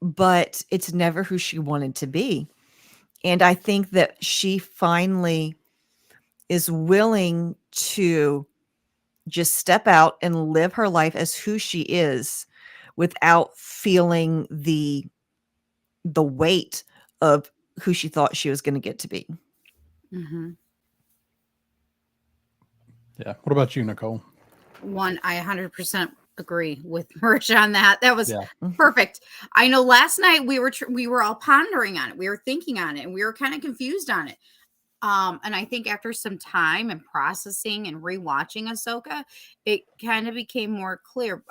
But it's never who she wanted to be. And I think that she finally is willing to just step out and live her life as who she is, without feeling the weight of who she thought she was going to get to be. Yeah. What about you, Nicole? I 100% agree with Marisha on that. That was perfect. I know last night we were all pondering on it. We were thinking on it, and we were kind of confused on it. And I think after some time and processing and rewatching Ahsoka, it kind of became more clear.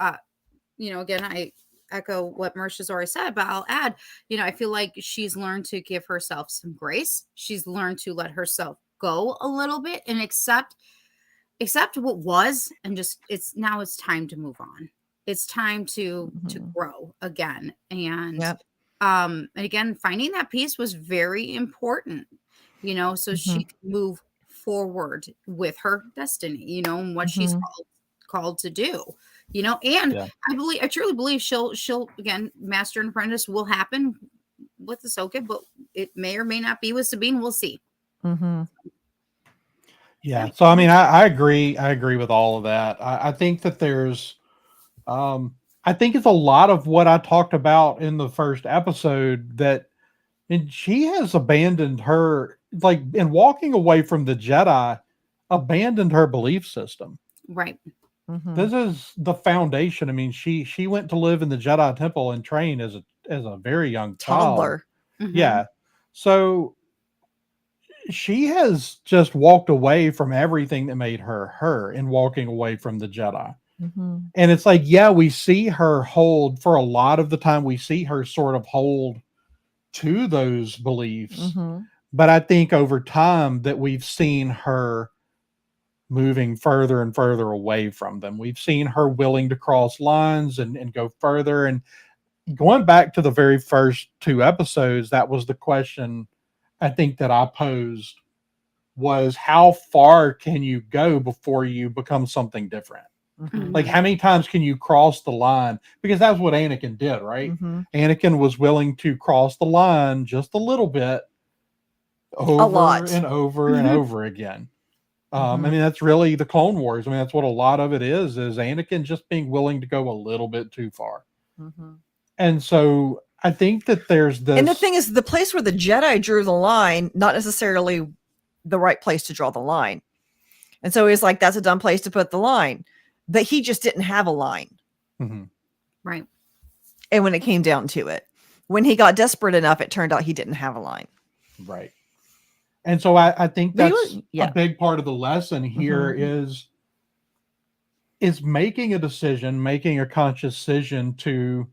Again, I echo what Marisha's already said, but I'll add, I feel like she's learned to give herself some grace. She's learned to let herself go a little bit and accept what was, and just it's time to move on. It's time to grow again. And and again, finding that peace was very important, so she could move forward with her destiny, and what she's called to do, and I truly believe she'll again, Master and Apprentice will happen with Ahsoka, but it may or may not be with Sabine. We'll see. Yeah. So, I mean, I agree. I agree with all of that. I think that there's, I think it's a lot of what I talked about in the first episode, and she has abandoned her, like, in walking away from the Jedi, abandoned her belief system. Right. This is the foundation. I mean, she went to live in the Jedi Temple and train as a very young toddler. Yeah. So she has just walked away from everything that made her in walking away from the Jedi. Mhm. And it's like, yeah, we see her hold for a lot of the time. We see her sort of hold to those beliefs. Mhm. But I think over time that we've seen her moving further and further away from them. We've seen her willing to cross lines and go further. And going back to the very first two episodes, that was the question I think that I posed was how far can you go before you become something different? Mhm. Like, how many times can you cross the line? Because that's what Anakin did, right? Mhm. Anakin was willing to cross the line just a little bit A over lot. and over and over again. I Mhm. mean, that's really the Clone Wars. I mean, that's what a lot of it is Anakin just being willing to go a little bit too far. Mhm. And so I think that there's And the this. thing is, the place where the Jedi drew the line, not necessarily the right place to draw the line. And so he's like, that's a dumb place to put the line. But he just didn't have a line. Mhm, Right. And when it came down to it, when he got desperate enough, it turned out he didn't have a line. right. And so I think But he that's was, a yeah. big part of the lesson here Mhm. is making a decision, making a conscious decision to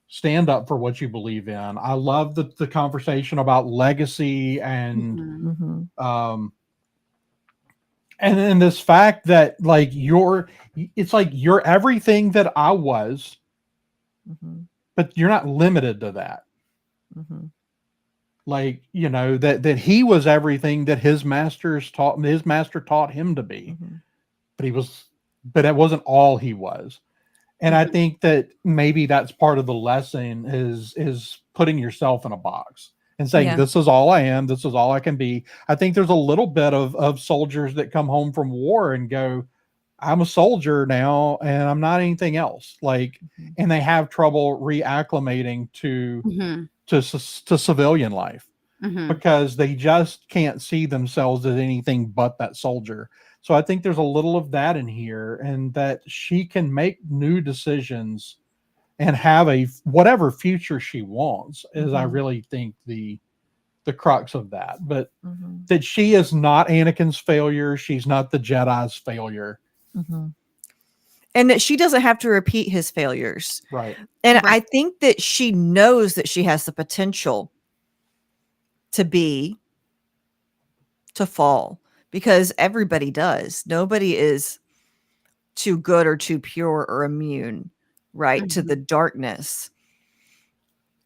stand up for what you believe in. I love the conversation about legacy Mhm. Mhm. and this fact that like it's like you're everything that I was, Mhm. but you're not limited to that. Mhm. Like, you know, that he was everything that his master taught him to be, Mhm. but but it wasn't all he was. And I Mhm. think that maybe that's part of the lesson is putting yourself in a box and saying, Yeah. this is all I am, this is all I can be. I think there's a little bit of soldiers that come home from war and go, I'm a soldier now and I'm not anything else. Like, Mhm. and they have trouble reacclimating Mhm. to civilian life Mhm. because they just can't see themselves as anything but that soldier. So I think there's a little of that in here, and that she can make new decisions and have a whatever future she wants is I Mhm. really think the crux of that. But Mhm. that she is not Anakin's failure, she's not the Jedi's failure. Mhm. And that she doesn't have to repeat his failures. Right. And Right. I think that she knows that she has the potential to be to fall because everybody does. Nobody is too good or too pure or immune, right, to the Mhm. darkness.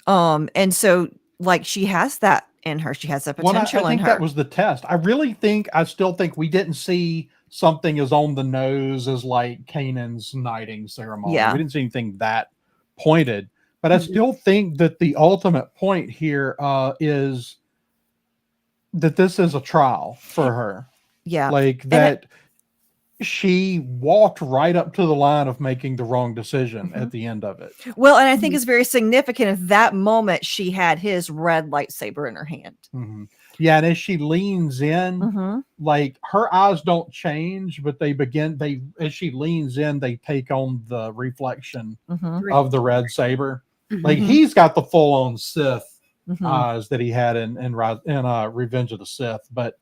And so like she has that in her. She has that Well, I potential in think that her. was the test. I still think we didn't see something as on the nose as like Canaan's knighting ceremony. We Yeah. didn't see anything that pointed, but I Mhm. still think that the ultimate point here is that this is a trial for her. Yeah. Like And that she walked right up to the line of making the wrong decision mhm. at the end of it. Well, and I think Mhm. it's very significant at that moment she had his red lightsaber in her hand. Mhm. Yeah, and as she leans in, Mhm. like her eyes don't change, but they as she leans in, they take on the reflection Mhm. of the red saber. Like Mhm. Mhm. he's got the full on Sith Mhm. eyes that he had in Revenge of the Sith, but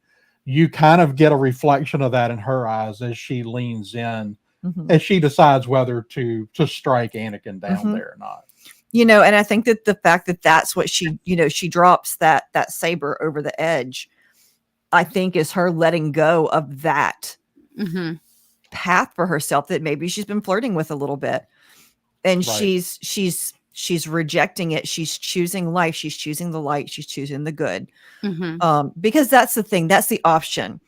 you kind of get a reflection of that in her eyes as she leans in, Mhm. as she decides whether to strike Anakin down Mhm. there or not. And I think that the fact that that's what she drops that saber over the edge, I think is her letting go of that Mhm. path for herself that maybe she's been flirting with a little bit. And Right. she's rejecting it. She's choosing life. She's choosing the light. She's choosing the good. Mhm. Because that's the thing. That's the option.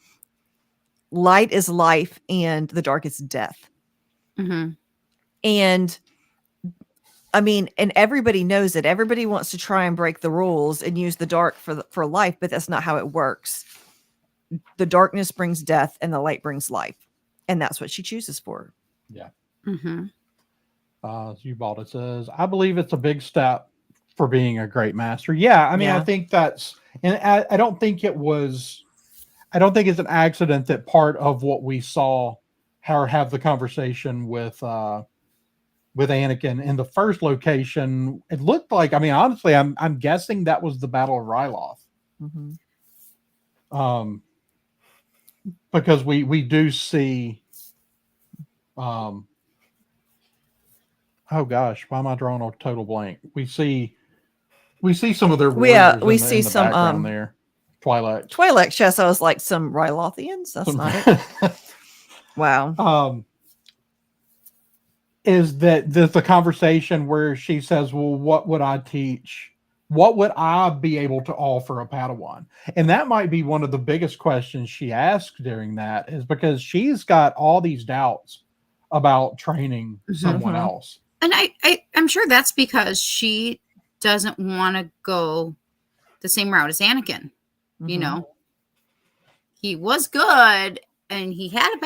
Light is life and the dark is death. Mhm. And I mean, and everybody knows it. Everybody wants to try and break the rules and use the dark for life, but that's not how it works. The darkness brings death and the light brings life. And that's what she chooses for. Yeah. Mhm. Zubalda says, I believe it's a big step for being a great master. Yeah, I mean, I Yeah. think and I don't think I don't think it's an accident that part of what we saw her have the conversation with Anakin in the first location, it looked like, I mean, honestly, I'm guessing that was the Battle of Ryloth. Mm-hmm. Um, because we do see um oh gosh, why am I drawing a total blank? We see some of their We warriors we in see the some background there. Twi'lek. Twi'lek. Yes, I was like some Rylothians. That's Some, not it. Wow. is that the conversation where she says, well, what would I teach? What would I be able to offer a Padawan? And that might be one of the biggest questions she asks during that, is because she's got all these doubts about training someone Mhm. else. And I'm sure that's because she doesn't want to go the same route as Anakin. You Mhm. know, he was good and he had a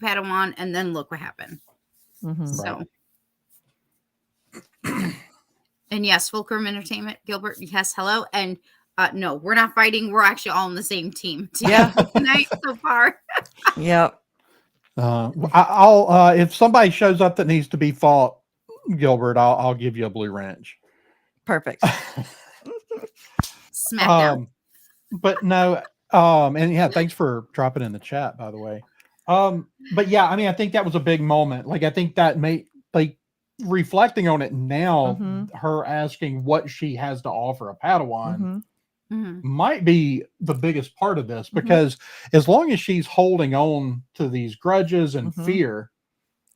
Padawan, and then look what happened. Mhm. So, and yes, Fulcrum Entertainment, Gilbert, yes, hello. And no, we're not fighting. We're actually all on the same team Yeah. tonight so far. Yep. I'll if somebody shows up that needs to be fought, Gilbert, I'll give you a blue wrench. Perfect. Smackdown. But no, and yeah, thanks for dropping in the chat, by the way. But yeah, I mean, I think that was a big moment. Like, I think that made, like, reflecting on it now, Mhm. her asking what she has to offer a Padawan Mhm. Mhm. might be the biggest part of this, Mhm. because as long as she's holding on to these grudges and Mhm. fear,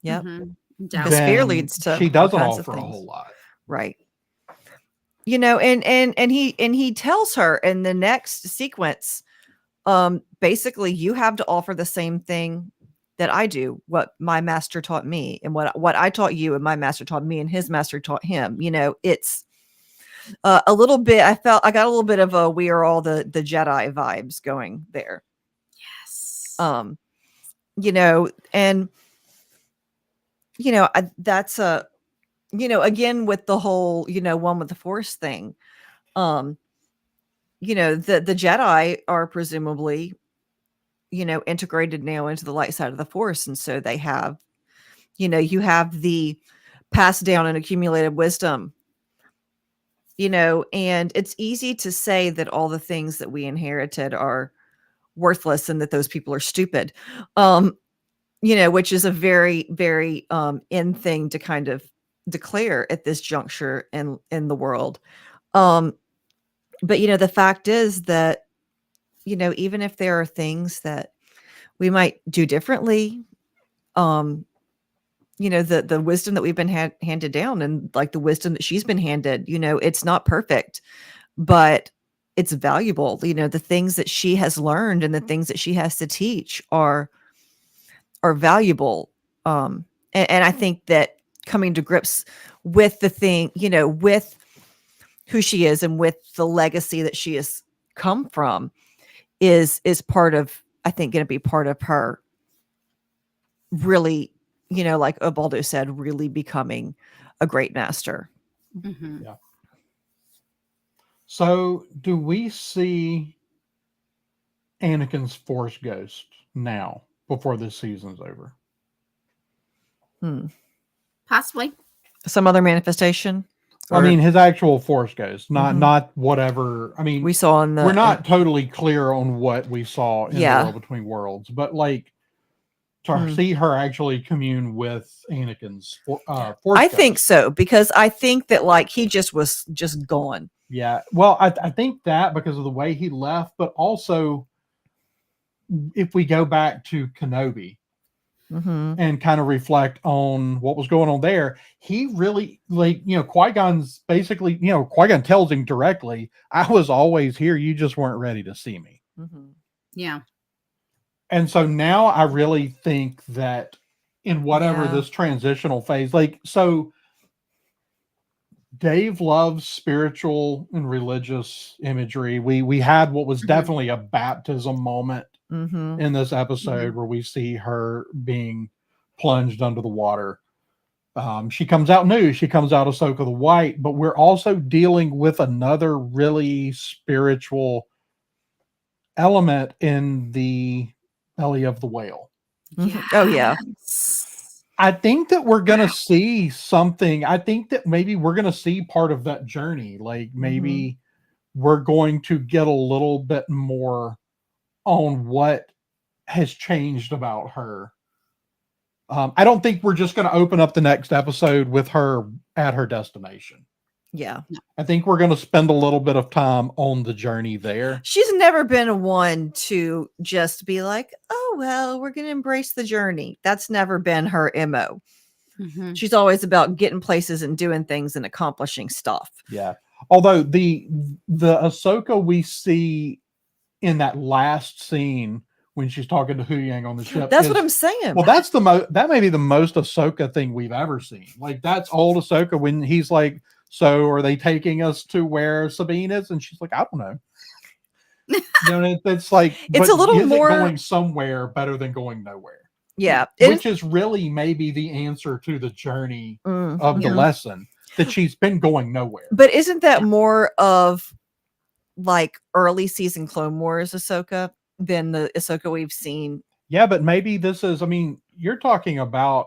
Yep. Mhm. Because fear then leads to she all doesn't kinds of offer a things. whole lot. Right. You know, and he tells her in the next sequence, basically, you have to offer the same thing that I do, what my master taught me, and what I taught you, and my master taught me, and his master taught him. You know, it's a little bit. I got a little bit of a "We Are All the Jedi" vibes going there. Yes. You know, and you know, that's a, you know, again with the whole, you know, one with the Force thing. Um, you know, the Jedi are presumably, you know, integrated now into the light side of the Force, and so they have, you know, you have the passed down and accumulated wisdom, you know, and it's easy to say that all the things that we inherited are worthless and that those people are stupid. You know, which is a very, very in thing to kind of declare at this juncture in the world. Um, but you know, the fact is that, you know, even if there are things that we might do differently, um, you know, the wisdom that we've been handed down, and like the wisdom that she's been handed, you know, it's not perfect, but it's valuable. You know, the things that she has learned and the things that she has to teach are valuable. And I think that coming to grips with the thing, you know, with who she is and with the legacy that she has come from is part of, I think, going to be part of her really, you know, like Ubaldo said, really becoming a great master. Mhm. Yeah. So, do we see Anakin's Force ghost now before this season's over? Possibly. Some other manifestation, I or mean, his actual Force ghost, not Mhm. not whatever. I mean, we saw in we're the not totally clear on what we saw in the yeah. World Between Worlds, but like to Hmm. see her actually commune with Anakin's Force I think ghost. so, because I think that like he just was just gone. Yeah, well, I think that because of the way he left, but also if we go back to Kenobi Mm-hmm. and kind of reflect on what was going on there, he really, like, you know, Qui-Gon's basically, you know, Qui-Gon tells him directly, I was always here, you just weren't ready to see me. Mm-hmm. Yeah. And so now I really think that in whatever Yeah. this transitional phase, like, so Dave loves spiritual and religious imagery. We had what was Mhm. definitely a baptism moment Mm-hmm. in this episode where we see her being plunged under the water. She comes out new. She comes out Ahsoka the White, but we're also dealing with another really spiritual element in the belly of the whale. Mm-hmm. Oh yeah. Yes. I think that we're going to see something. I think that maybe we're going to see part of that journey. Like maybe we're going to get a little bit more on what has changed about her I don't think we're just going to open up the next episode with her at her destination. Yeah. I think we're going to spend a little bit of time on the journey there. She's never been one to just be like, oh, well, we're going to embrace the journey. That's never been her MO. Mhm. She's always about getting places and doing things and accomplishing stuff. Yeah. Although the Ahsoka we see in that last scene when she's talking to Hu Yang on the ship. That's what I'm saying. Well, that's that may be the most Ahsoka thing we've ever seen. Like that's old Ahsoka when he's like, so are they taking us to where Sabine is? And she's like, I don't know. You know, it's like It's a little more going somewhere better than going nowhere. Yeah. Which is really maybe the answer to the journey of the Yeah. lesson, that she's been going nowhere. But isn't that more of like early season Clone Wars Ahsoka than the Ahsoka we've seen? Yeah, but maybe this is, I mean, you're talking about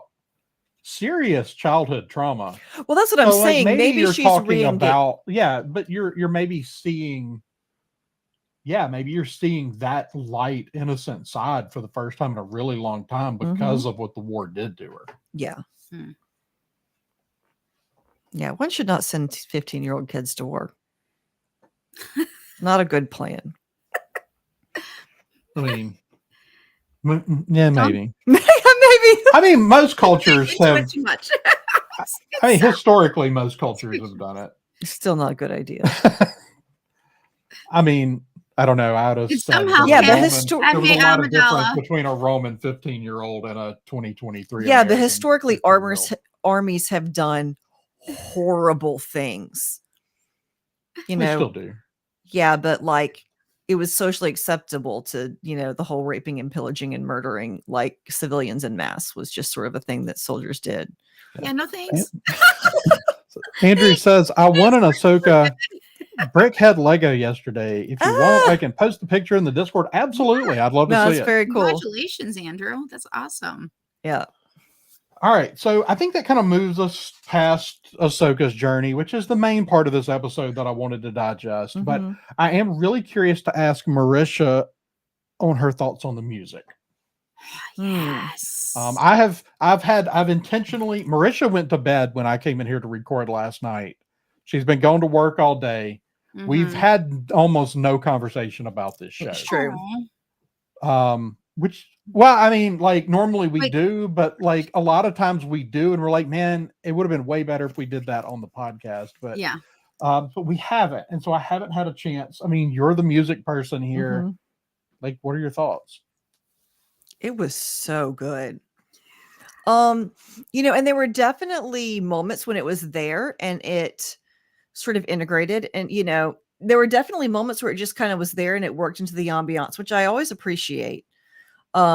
serious childhood trauma. Well, that's what I'm So, like, saying. Maybe you're she's talking about, yeah, but you're maybe seeing, yeah, maybe you're seeing that light, innocent side for the first time in a really long time because of what the war did to her. Yeah. Hmm. Yeah. One should not send 15-year-old kids to war. Not a good plan. I mean, yeah, maybe. Maybe. I mean, most cultures have, too much. I mean, historically, most cultures have done it. Still not a good idea. I mean, I don't know. Out of It's somehow Yeah, but there was historically, a lot of difference Amidala. between a Roman 15-year-old and a 2023. yeah, but American historically, 15-year-old. armies have done horrible things. You They know, still do. yeah, but like it was socially acceptable to, you know, the whole raping and pillaging and murdering like civilians en masse was just sort of a thing that soldiers did. Yeah, no thanks. Andrew says, I won an Ahsoka brickhead Lego yesterday. If you want, I can post the picture in the Discord. Absolutely. I'd love to No, see that's it. very cool. Congratulations, Andrew. That's awesome. Yeah. All right. So I think that kind of moves us past Ahsoka's journey, which is the main part of this episode that I wanted to digest. But Mhm. I am really curious to ask Marisha on her thoughts on the music. Yes. I've intentionally, Marisha went to bed when I came in here to record last night. She's been going to work all day. We've Mhm. had almost no conversation about this show. It's true. Aw. Which, well, I mean, like normally we Wait. do, but like a lot of times we do, and we're like, man, it would have been way better if we did that on the podcast. But Yeah. but we haven't, and so I haven't had a chance. I mean, you're the music person here. Mhm. Like, what are your thoughts? It was so good. You know, and there were definitely moments when it was there and it sort of integrated, and you know, there were definitely moments where it just kind of was there and it worked into the ambiance, which I always appreciate.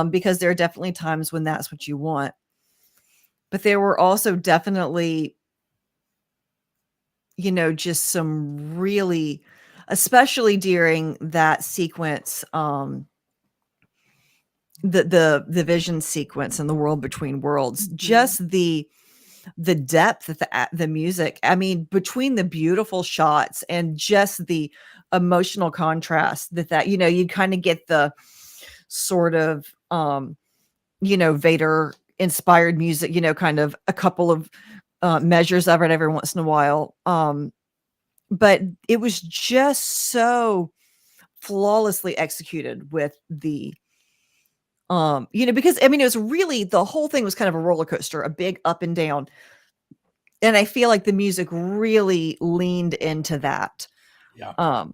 Because there are definitely times when that's what you want. But there were also definitely, you know, just some really, especially during that sequence, the vision sequence and the world between worlds, just the depth of the music. I mean, between the beautiful shots and just the emotional contrast that you know, you kind of get the sort of you know, Vader inspired music, you know, kind of a couple of measures of it every once in a while. But it was just so flawlessly executed with the you know, because I mean, it was really, the whole thing was kind of a roller coaster, a big up and down. And I feel like the music really leaned into that. Yeah.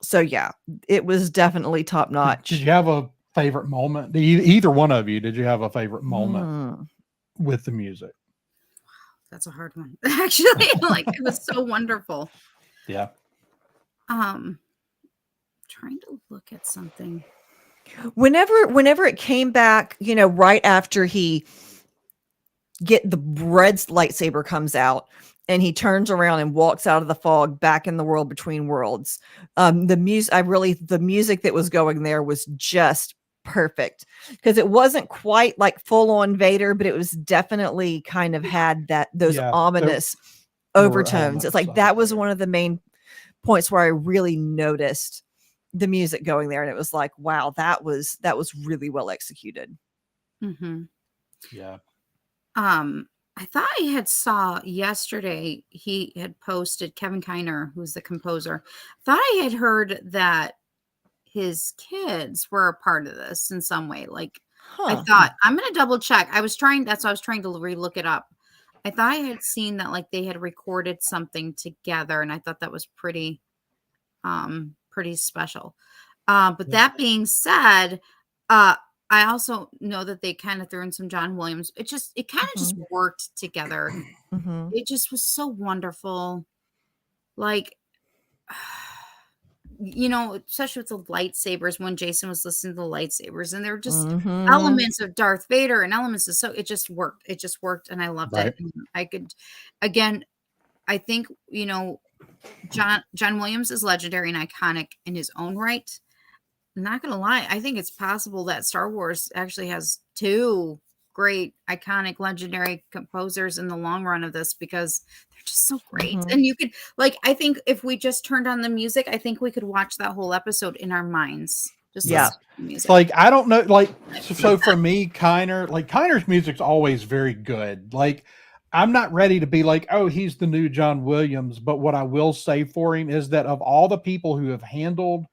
So yeah, it was definitely top notch. Did you have a favorite moment? Either one of you, did you have a favorite moment with the music? That's a hard one. Actually, like it was so wonderful. Yeah. Trying to look at something. Whenever it came back, you know, right after the red's lightsaber comes out and he turns around and walks out of the fog back in the world between worlds. The music that was going there was just perfect, because it wasn't quite like full on Vader, but it was definitely kind of had those ominous overtones. It's like that was one of the main points where I really noticed the music going there, and it was like, wow, that was really well executed. Mm-hmm. Yeah. I thought I had saw yesterday he had posted Kevin Kiner, who's the composer. Thought I had heard that his kids were a part of this in some way. Like I Huh. thought I'm gonna double check. That's why I was trying to re-look it up. I thought I had seen that like they had recorded something together, and I thought that was pretty special. But Yeah. that being said, uh I also know that they kind of threw in some John Williams. It kind of just worked together. Mm-hmm. It just was so wonderful. Like, especially with the lightsabers, when Jason was listening to the lightsabers, and there were just Mm-hmm. elements of Darth Vader and elements of, so it just worked. It just worked, and I loved Right. it. And I could, again, I think, John Williams is legendary and iconic in his own right. I'm not gonna lie, I think it's possible that Star Wars actually has two great, iconic, legendary composers in the long run of this, because they're just so great. Mhm. And you could, like, I think if we just turned on the music, I think we could watch that whole episode in our minds. Just Yeah. listen to the music. It's like, I don't know, like, so for me, Kiner's music's always very good. Like, I'm not ready to be like, oh, he's the new John Williams. But what I will say for him is that of all the people who have handled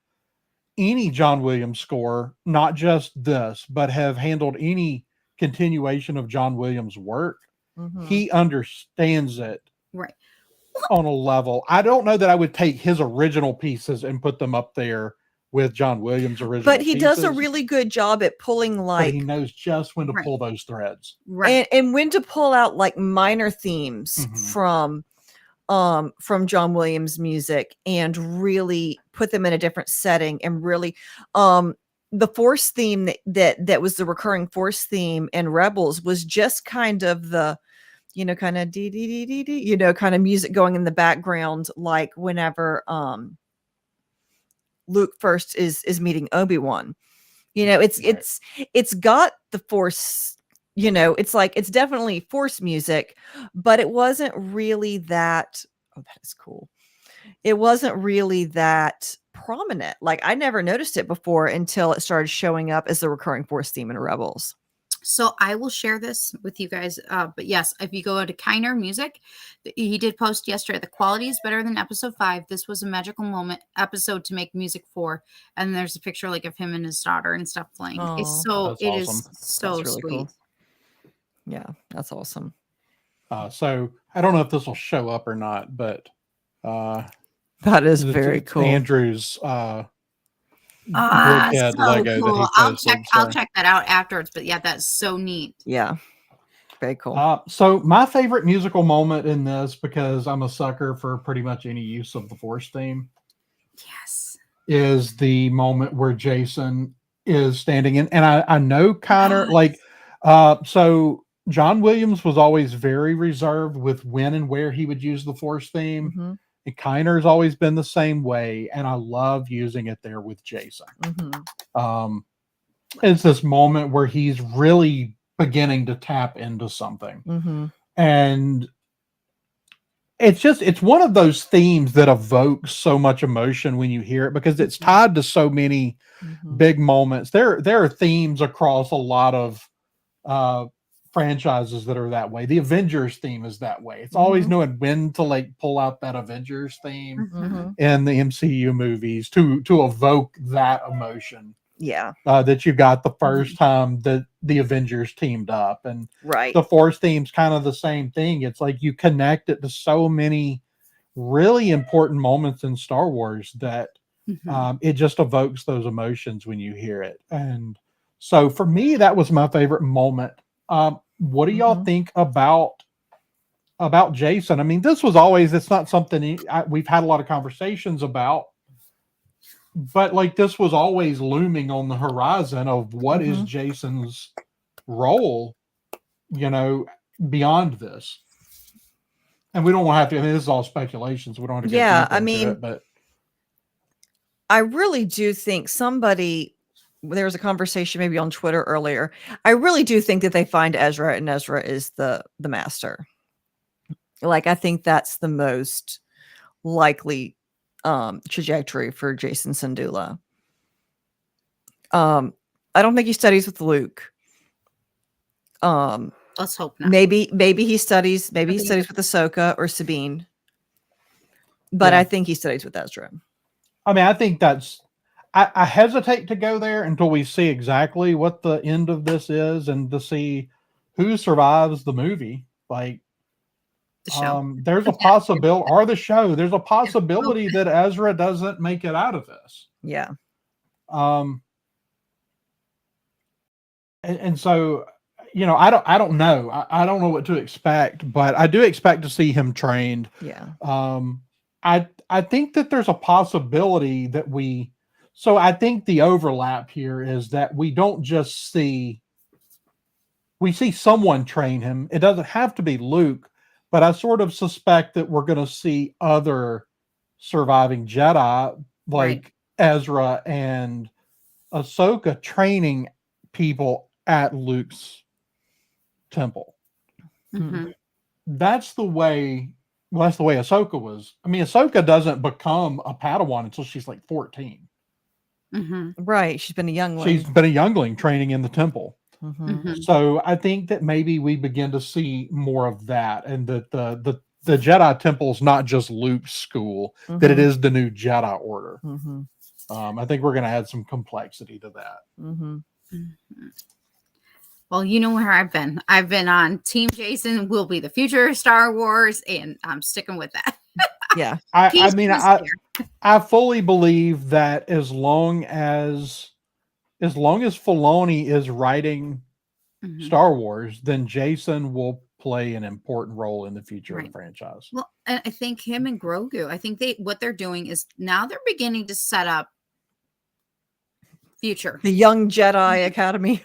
any John Williams score, not just this, but have handled any continuation of John Williams' work, Mhm. he understands it Right. on a level. I don't know that I would take his original pieces and put them up there with John Williams' original But he does a pieces, really good job at pulling but he like knows just when to Right. pull those threads. Right. and when to pull out like minor themes Mhm. from John Williams music and really put them in a different setting, and really the Force theme that was the recurring Force theme in Rebels was just kind of the kind of dee dee dee dee dee, kind of music going in the background, like whenever Luke first is meeting Obi-Wan. It's Right. it's got the Force, it's like it's definitely Force music, but it wasn't really that. Oh, that is cool. It wasn't really that prominent. Like I never noticed it before until it started showing up as the recurring Force theme in Rebels. So I will share this with you guys. But yes, if you go to Kiner Music, he did post yesterday, the quality is better than episode 5. This was a magical moment episode to make music for. And there's a picture like of him and his daughter and stuff playing. Oh, That's It awesome. is so That's really sweet. cool. Yeah, that's awesome. So I don't know if this will show up or not, but That is very it's cool. Andrew's Ah, Brickhead so Lego that cool. he posted. I'll check that out afterwards. But yeah, that's so neat. Yeah, very cool. So my favorite musical moment in this, because I'm a sucker for pretty much any use of the Force theme, Yes. is the moment where Jason is standing in, and I know Connor, like, so John Williams was always very reserved with when and where he would use the Force theme. Mhm, And Kiner's always been the same way, and I love using it there with Jason. mhm. It's this moment where he's really beginning to tap into something. Mhm. And it's one of those themes that evokes so much emotion when you hear it, because it's tied to so many Mhm. big moments. There are themes across a lot of franchises that are that way. The Avengers theme is that way. It's always Mhm. knowing when to like pull out that Avengers theme Mhm. in the MCU movies to evoke that emotion Yeah, that you got the first time that the Avengers teamed up. And right. the Force theme's kind of the same thing. It's like you connect it to so many really important moments in Star Wars that it just evokes those emotions when you hear it. And so for me, that was my favorite moment. What do y'all Mhm. think about Jason? I mean, this was always, it's not something we've had a lot of conversations about, but like this was always looming on the horizon of what is Mhm. Jason's role, beyond this. And we don't want to have to, I mean, this is all speculation, so we don't have to get Yeah, deep I into mean, it, but I really do think there was a conversation maybe on Twitter earlier. I really do think that they find Ezra, and Ezra is the master. Like I think that's the most likely trajectory for Jason Syndulla. I don't think he studies with Luke. Let's hope not. Maybe he studies with Ahsoka or Sabine. But I think he studies with Ezra. I mean, I think that's. I hesitate to go there until we see exactly what the end of this is, and to see who survives the movie. Like, The show. There's a possibility, or the show. There's a possibility that Ezra doesn't make it out of this. Yeah. And so, I don't know. I don't know what to expect, but I do expect to see him trained. Yeah. I think that there's a possibility that so I think the overlap here is that we don't just we see someone train him. It doesn't have to be Luke, but I sort of suspect that we're going to see other surviving Jedi like Ezra and Ahsoka training people at Luke's temple. Mm-hmm. That's the way Ahsoka was. I mean, Ahsoka doesn't become a Padawan until she's like 14. Mm-hmm. Right. She's been a youngling. She's been a youngling training in the temple. Mm-hmm. Mm-hmm. So I think that maybe we begin to see more of that, and that the Jedi temple is not just Luke's school, that it is the new Jedi Order. Mm-hmm. I think we're going to add some complexity to that. Mm-hmm. Mm-hmm. Well, you know where I've been. I've been on Team Jason will be the future of Star Wars, and I'm sticking with that. Yeah. I fully believe that as long as Filoni is writing Star Wars, then Jason will play an important role in the future of the franchise. Well, and I think him and Grogu, I think what they're doing is now they're beginning to set up future. The Young Jedi Academy.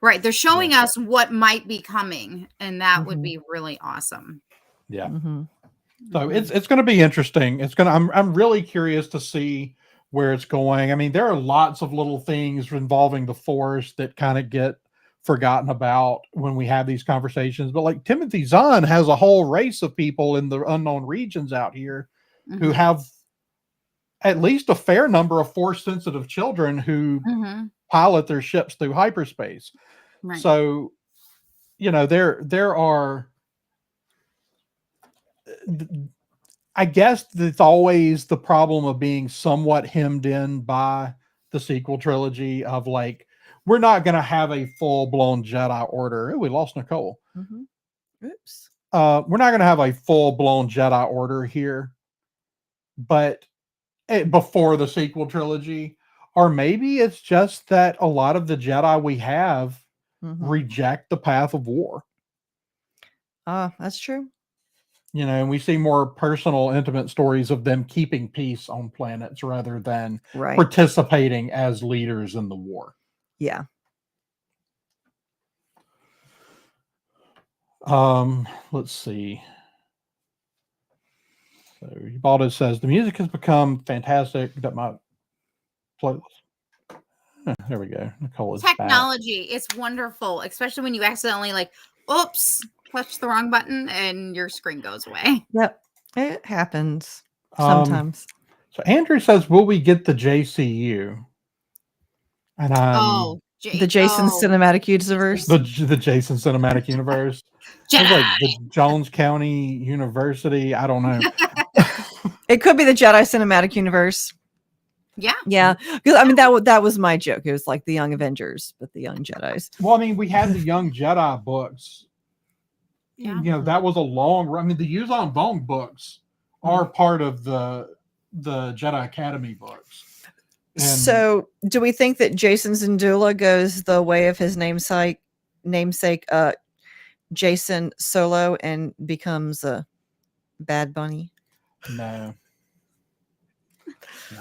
Right. They're showing us what might be coming, and that would be really awesome. Yeah. Mm-hmm. So it's going to be interesting. I'm really curious to see where it's going. I mean, there are lots of little things involving the Force that kind of get forgotten about when we have these conversations. But like Timothy Zahn has a whole race of people in the unknown regions out here who have at least a fair number of Force sensitive children who pilot their ships through hyperspace. Right. So, there are. I guess it's always the problem of being somewhat hemmed in by the sequel trilogy of like, we're not going to have a full-blown Jedi Order. Ooh, we lost Nicole. Oops. We're not going to have a full-blown Jedi Order here, but before the sequel trilogy, or maybe it's just that a lot of the Jedi we have reject the path of war. That's true. And we see more personal, intimate stories of them keeping peace on planets rather than participating as leaders in the war. Yeah. Let's see. So Ubaldo says the music has become fantastic. That my playlist. There we go. Nicole is technology. It's wonderful, especially when you accidentally oops, touch the wrong button and your screen goes away. Yep. It happens sometimes. So Andrew says, will we get the JCU? And the Jason Cinematic Universe. The Jason Cinematic Universe. It's like the Jones County University. I don't know. It could be the Jedi Cinematic Universe. Yeah. Yeah. I mean, that was my joke. It was like the Young Avengers, but the Young Jedis. Well, I mean, we had the Young Jedi books. Yeah. That was a long run. I mean, the Yuzon Vong books are part of the Jedi Academy books. And so do we think that Jason Zindula goes the way of his namesake Jason Solo and becomes a Bad Bunny? No,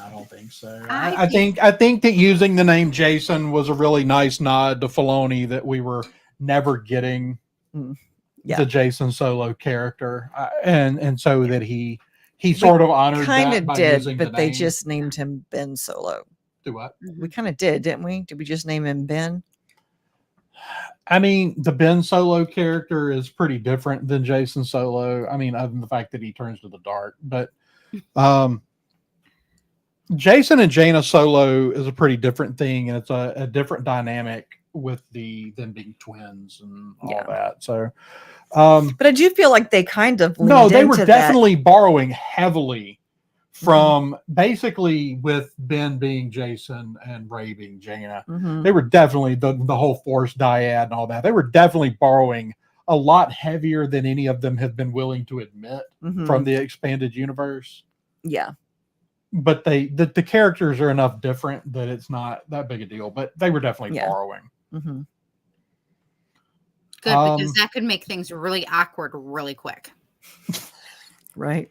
I don't think so. I think that using the name Jason was a really nice nod to Filoni that we were never getting the Jason Solo character, and so that he sort of honored that by using but the they name. just named him Ben Solo. Do what? We kind of did, didn't we? Did we just name him Ben? I mean, the Ben Solo character is pretty different than Jason Solo. I mean, other than the fact that he turns to the dark, but Jason and Jaina Solo is a pretty different thing, and it's a different dynamic with them being twins and all Yeah. that. So, But I do feel like they kind of leaned no, they were into definitely borrowing heavily Mm-hmm. from basically with Ben being Jason and Ray being Jaina. that. They were definitely the whole Force dyad and all that. They were definitely borrowing a lot heavier than any of them have been willing to admit from the expanded universe. Yeah. But the characters are enough different that it's not that big a deal. But they were definitely borrowing. Mm-hmm. Good, because that could make things really awkward really quick. Right.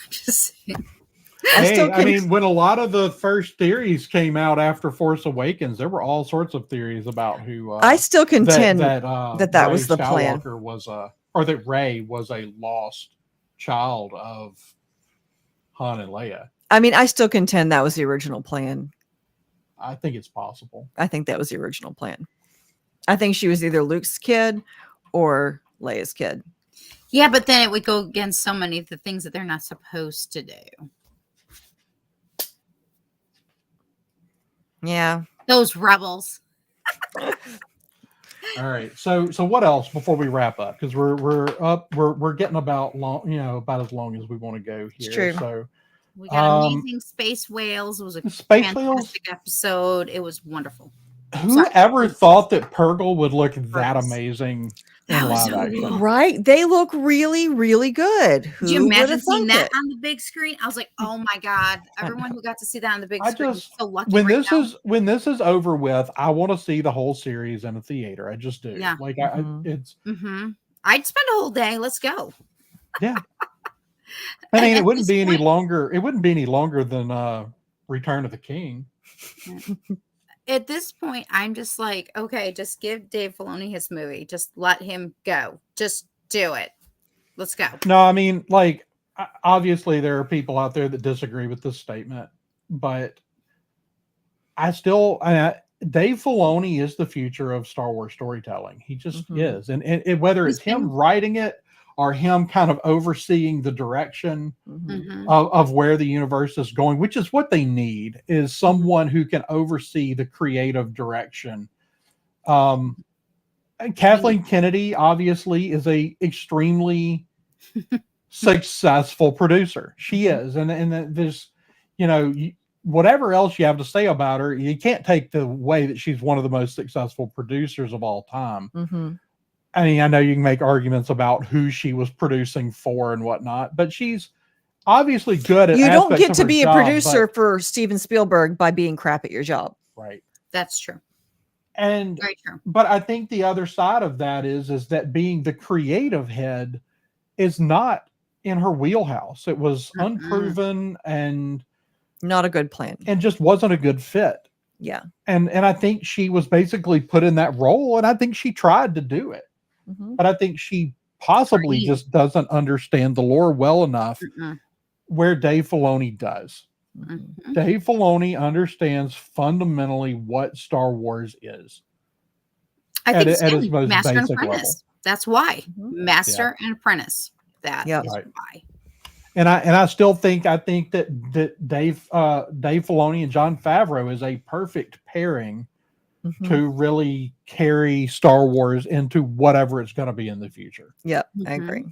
Just saying. I mean, when a lot of the first theories came out after Force Awakens, there were all sorts of theories about who. I still contend that Ray was the plan. Skywalker was or that Ray was a lost child of Han and Leia. I mean, I still contend that was the original plan. I think it's possible. I think that was the original plan. I think she was either Luke's kid or Leia's kid. Yeah, but then it would go against so many of the things that they're not supposed to do. Yeah. Those rebels. All right. So what else before we wrap up? Because we're getting about about as long as we want to go here. It's true. So we got amazing space whales. It was a fantastic episode. It was wonderful. Whoever thought that Purgle would look that amazing in live action? Right. They look really, really good. Could you imagine seeing that on the big screen? I was like, oh my God. Everyone who got to see that on the big screen is so lucky. When this is over with, I want to see the whole series in a theater. I just do. Yeah. Like I'd spend a whole day. Let's go. Yeah. I mean, it wouldn't be any longer. It wouldn't be any longer than Return of the King. At this point, I'm just like, okay, just give Dave Filoni his movie. Just let him go. Just do it. Let's go. No, I mean, like, obviously there are people out there that disagree with this statement, but Dave Filoni is the future of Star Wars storytelling. He just is. And whether it's him writing it or him kind of overseeing the direction of where the universe is going, which is what they need, is someone who can oversee the creative direction. Kathleen Kennedy obviously is a extremely successful producer. She is. And there's, whatever else you have to say about her, you can't take the way that she's one of the most successful producers of all time. I mean, I know you can make arguments about who she was producing for and whatnot, but she's obviously good at. You don't get to be a producer for Steven Spielberg by being crap at your job. Right. That's true. And very true. But I think the other side of that is that being the creative head is not in her wheelhouse. It was unproven and not a good plan, and just wasn't a good fit. Yeah. And I think she was basically put in that role, and I think she tried to do it. But I think she possibly just doesn't understand the lore well enough where Dave Filoni does. Dave Filoni understands fundamentally what Star Wars is. I think it's its most Master and basic Apprentice. level. That's why. Master and Apprentice. That is why. And I still think that Dave Filoni and Jon Favreau is a perfect pairing to really carry Star Wars into whatever it's going to be in the future. Yep, I agree.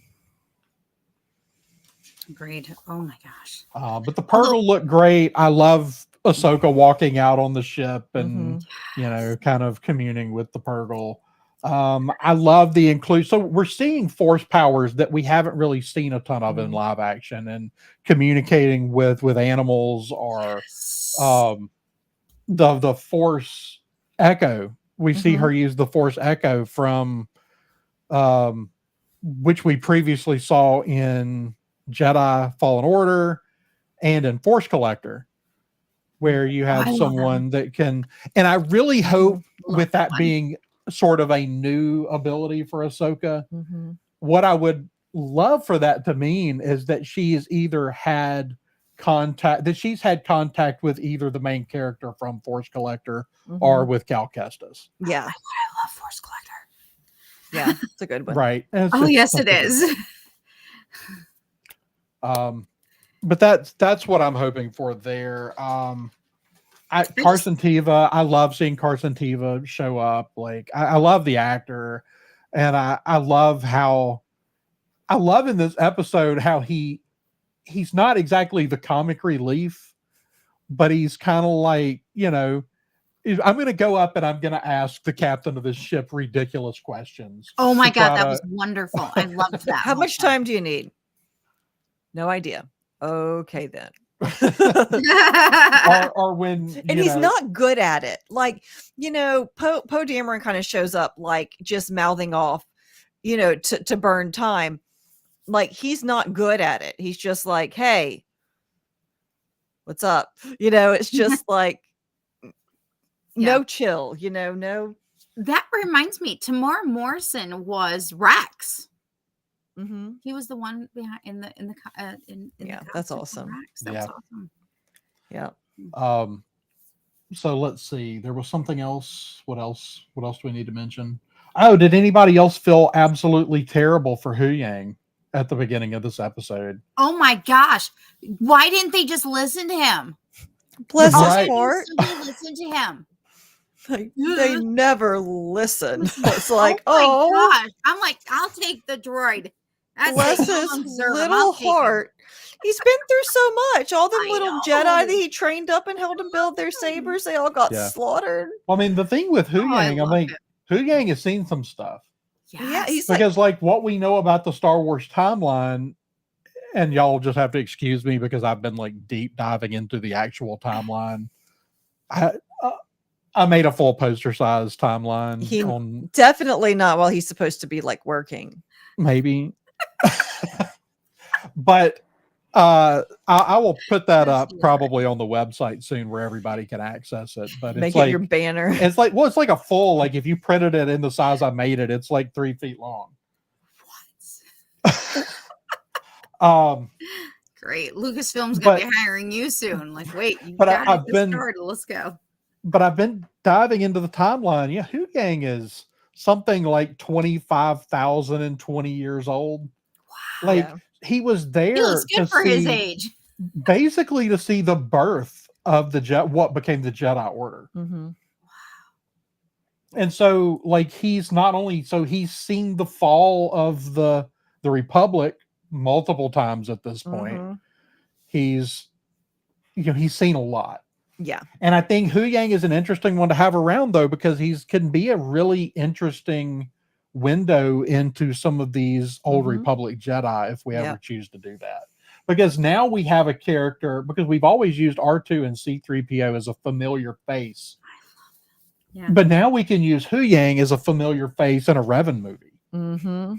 Agreed. Oh my gosh. But the Purgle looked great. I love Ahsoka walking out on the ship and kind of communing with the Purgle. I love the inclusion. So we're seeing force powers that we haven't really seen a ton of in live action, and communicating with animals or the force echo. We see her use the force echo from which we previously saw in Jedi Fallen Order and in Force Collector, where you have someone that can, and I really hope with that being sort of a new ability for Ahsoka, what I would love for that to mean is that she's had contact with either the main character from Force Collector or with Cal Kestis. Yeah. I love Force Collector. Yeah, it's a good one. Right. Oh, yes, it is. But that's what I'm hoping for there. Carson Teva, I love seeing Carson Teva show up. Like I love the actor, and I love how I love in this episode how he's not exactly the comic relief, but he's kind of like, I'm going to go up and I'm going to ask the captain of this ship ridiculous questions. Oh my to God, try that to- was wonderful. I loved that. How whole much time do you need? No idea. Okay, then. or when And he's not good at it. Like, Poe Dameron kind of shows up like just mouthing off, to burn time. Like, he's not good at it. He's just like, hey, what's up? It's just like no chill, no. That reminds me, Tamar Morrison was Rex. Mm-hmm. He was the one behind in the that's costume awesome. Rex. That was awesome. Yeah. So let's see. There was something else. What else do we need to mention? Oh, did anybody else feel absolutely terrible for Hu Yang at the beginning of this episode? Oh my gosh. Why didn't they just listen to him? Bless Right. his heart. Listen to him. Like, they never listen. It's Oh like, my gosh. I'm like, I'll take the droid. That's bless it. You don't his deserve him. little I'll take him. heart. He's been through so much. All the I little know. Jedi that he trained up and helped him build their sabers, they all got slaughtered. Well, I mean, the thing with Hu Yang, love it. Hu Yang has seen some stuff. Yeah, he's Because like what we know about the Star Wars timeline, and y'all just have to excuse me because I've been like deep diving into the actual timeline. I made a full poster size timeline on definitely not while he's supposed to be like working. maybe. But I will put that up probably on the website soon where everybody can access it. But Make it's it like your banner. it's like it's like a full, like if you printed it in the size I made it, it's like 3 feet long. What? Great. Lucasfilm's gonna be hiring you soon. Like, wait, you got it started. Let's go. But I've been diving into the timeline. Yeah, Hu Yang is something like 25,020 years old. Wow. Like he was there. He looks good for his age. Basically, to see the birth of what became the Jedi Order. Mm-hmm. Wow. And so, like, he's seen the fall of the Republic multiple times at this point. Mm-hmm. He's seen a lot. Yeah. And I think Hu Yang is an interesting one to have around, though, because can be a really interesting window into some of these old Republic Jedi if we ever choose to do that. Because now we have a character, because we've always used R2 and C-3PO as a familiar face. Yeah. But now we can use Hu Yang as a familiar face in a Revan movie. Mm-hmm.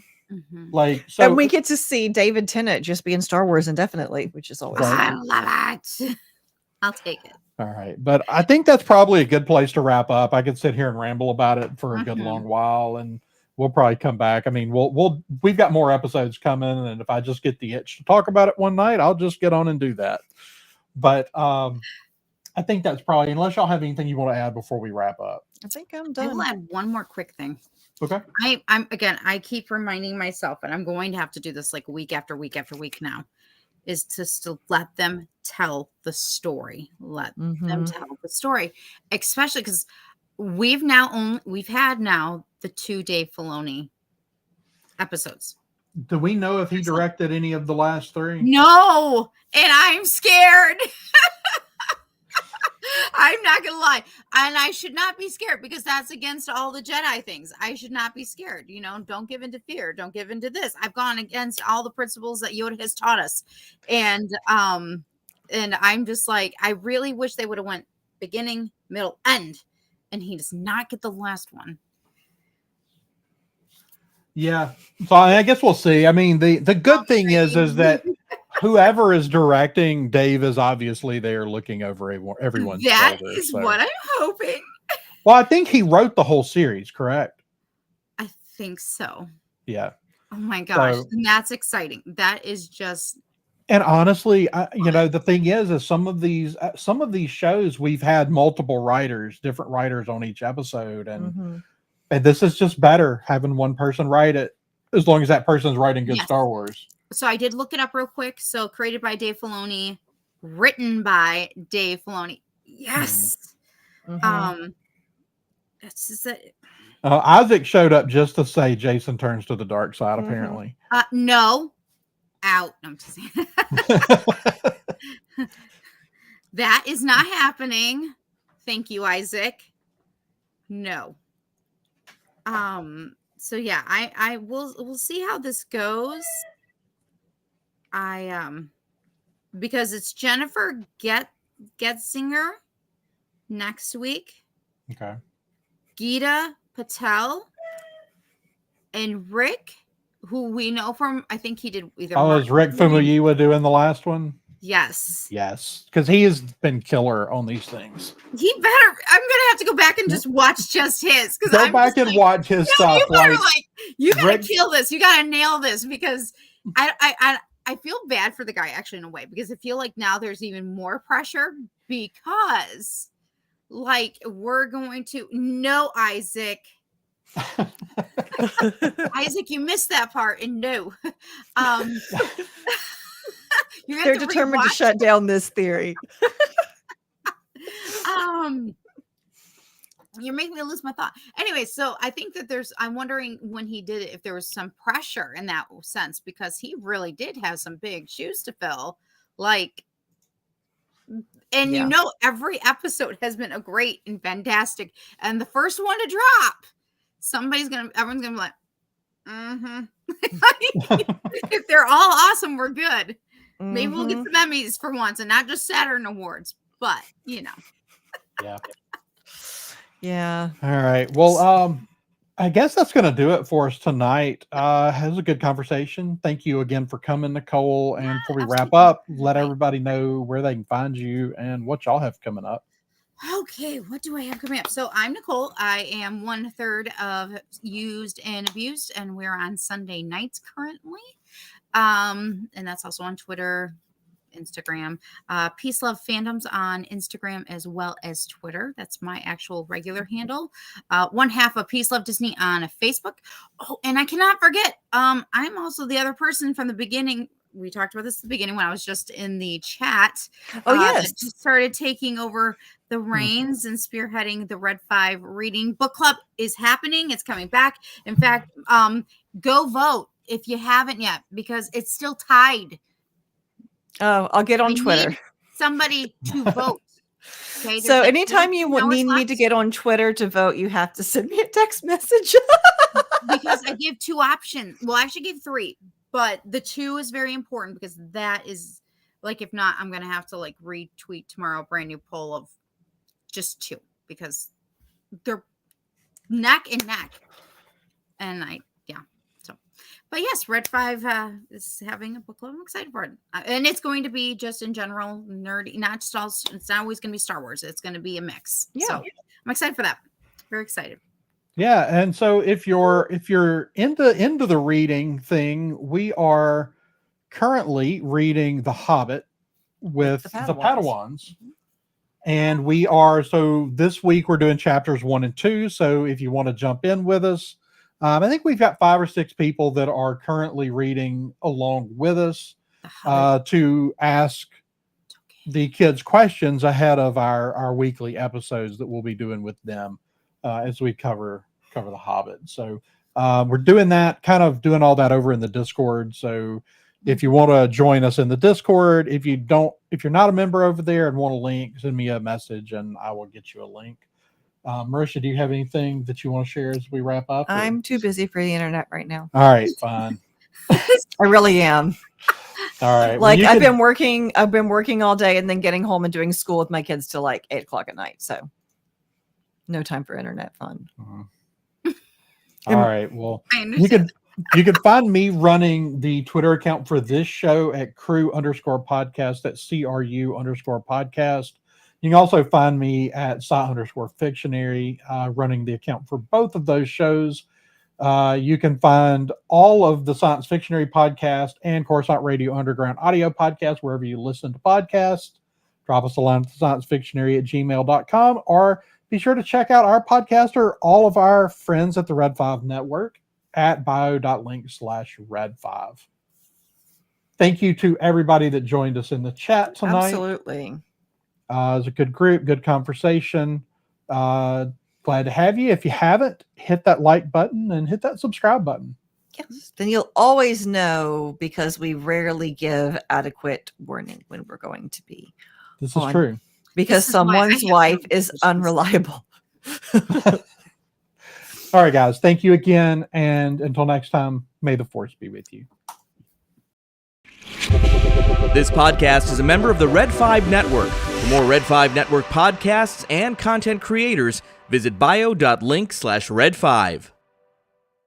Like, so, and we get to see David Tennant just be in Star Wars indefinitely, which is always I love it. I'll take it. All right. But I think that's probably a good place to wrap up. I could sit here and ramble about it for a good long while, and we'll probably come back. I mean, we've got more episodes coming, and if I just get the itch to talk about it one night, I'll just get on and do that. But I think that's probably, unless y'all have anything you want to add before we wrap up. I think I'm done. I will add one more quick thing. Okay. I keep reminding myself, and I'm going to have to do this like week after week after week now, is to still let them tell the story. Let them tell the story, especially because we've had the 2 Dave Filoni episodes. Do we know if he directed any of the last 3? No, and I'm scared. I'm not gonna lie, and I should not be scared because that's against all the Jedi things. I should not be scared. Don't give in to fear. Don't give in to this. I've gone against all the principles that Yoda has taught us, and I'm just like, I really wish they would have went beginning, middle, end, and he does not get the last one. Yeah, so I guess we'll see. I mean, the good thing is that whoever is directing, Dave is obviously there looking over everyone's That shoulder. is what I'm hoping. Well, I think he wrote the whole series, correct? I think so. Yeah. Oh my gosh, and that's exciting. That is just. And honestly, the thing is some of these shows we've had multiple different writers on each episode, and this is just better having one person write it, as long as that person's writing good Star Wars. So I did look it up real quick. So created by Dave Filoni, written by Dave Filoni. Yes. Mhm. That's just it. Isaac showed up just to say Jason turns to the dark side, Mhm. apparently. No. Out. No, I'm just saying. That is not happening. Thank you, Isaac. No. So yeah, I will we'll see how this goes. I because it's Jennifer Getzinger next week, Okay. Geeta Patel, and Rick, who we know from I think he did either Oh, is Rick Famuyiwa doing the last one? Yes. Yes, because he has been killer on these things. He better. I'm gonna have to go back and just watch just his because Go I'm back just and like, watch his no, stuff. you better Like you gotta Rick, kill this. You gotta nail this because I feel bad for the guy actually in a way because I feel like now there's even more pressure because like we're going to no Isaac. Isaac, you missed that part and no. Um you're gonna They're have to determined to rewatch. shut down this theory. You're making me lose my thought. Anyway, so I think that I'm wondering when he did it if there was some pressure in that sense because he really did have some big shoes to fill. Like, and Yeah. every episode has been a great and fantastic. And the first one to drop, everyone's gonna be like, mm-hmm. If they're all awesome, we're good. Maybe we'll get Mhm. some Emmys for once and not just Saturn Awards, but yeah. Yeah. All right. Well, I guess that's going to do it for us tonight. It was a good conversation. Thank you again for coming, Nicole. And before we wrap absolutely. up, let everybody know where they can find you and what y'all have coming up. Okay, what do I have coming up? So I'm Nicole. I am 1/3 of Used and Abused, and we're on Sunday nights currently. And that's also on Twitter, Instagram. Peace Love Fandoms on Instagram as well as Twitter. That's my actual regular handle. One half of Peace Love Disney on Facebook. Oh, and I cannot forget, I'm also the other person from the beginning. We talked about this at the beginning when I was just in the chat. Oh, That yes. just started taking over the reins and spearheading the Red 5 reading book club is happening. It's coming back. In fact, go vote if you haven't yet because it's still tied. Oh, I'll get on I Twitter. need somebody to vote. Okay. So like anytime you 14 hours need me to left get on Twitter to vote, you have to send me a text message. because I give 2 options. Well, I actually gave 3, but the 2 is very important because that is like if not, I'm gonna have to like retweet tomorrow a brand new poll of just 2 because they're neck and neck. And but yes, Red 5 is having a book club. I'm excited for it. And it's going to be just in general nerdy, not just all, it's not always going to be Star Wars. It's going to be a mix. Yeah. So I'm excited for that. Very excited. Yeah, and so if you're into the reading thing, we are currently reading The Hobbit with the Padawans. And we are so this week we're doing chapters 1 and 2. So if you want to jump in with us, I think we've got 5 or 6 people that are currently reading along with us to ask the kids questions ahead of our weekly episodes that we'll be doing with them as we cover the Hobbit. So we're doing that, kind of doing all that over in the Discord. So if you want to join us in the Discord, if you're not a member over there and want a link, send me a message and I will get you a link. Marisha, do you have anything that you want to share as we wrap up? I'm too busy for the internet right now. All right, fine. I really am. All right. Like I've been working all day and then getting home and doing school with my kids till like 8:00 at night. So no time for internet fun. All right. Well, I understand. You could find me running the Twitter account for this show at crew_podcast. That's CRU_podcast. You can also find me at sci_fictionary, running the account for both of those shows. You can find all of the Science Fictionary podcast and Coruscant Radio Underground audio podcast wherever you listen to podcasts. Drop us a line at sciencefictionary@gmail.com, or be sure to check out our podcast or all of our friends at the Red 5 Network at bio.link/Red5. Thank you to everybody that joined us in the chat tonight. Absolutely. It's a good group, good conversation. Glad to have you. If you haven't, hit that like button and hit that subscribe button. Yes. Then you'll always know, because we rarely give adequate warning when we're going to be This is on, true. because This is why I someone's have wife no is suspicions. unreliable. All right, guys. Thank you again. And until next time, may the force be with you. This podcast is a member of the Red 5 Network. For more Red 5 Network podcasts and content creators, visit bio.link/Red5.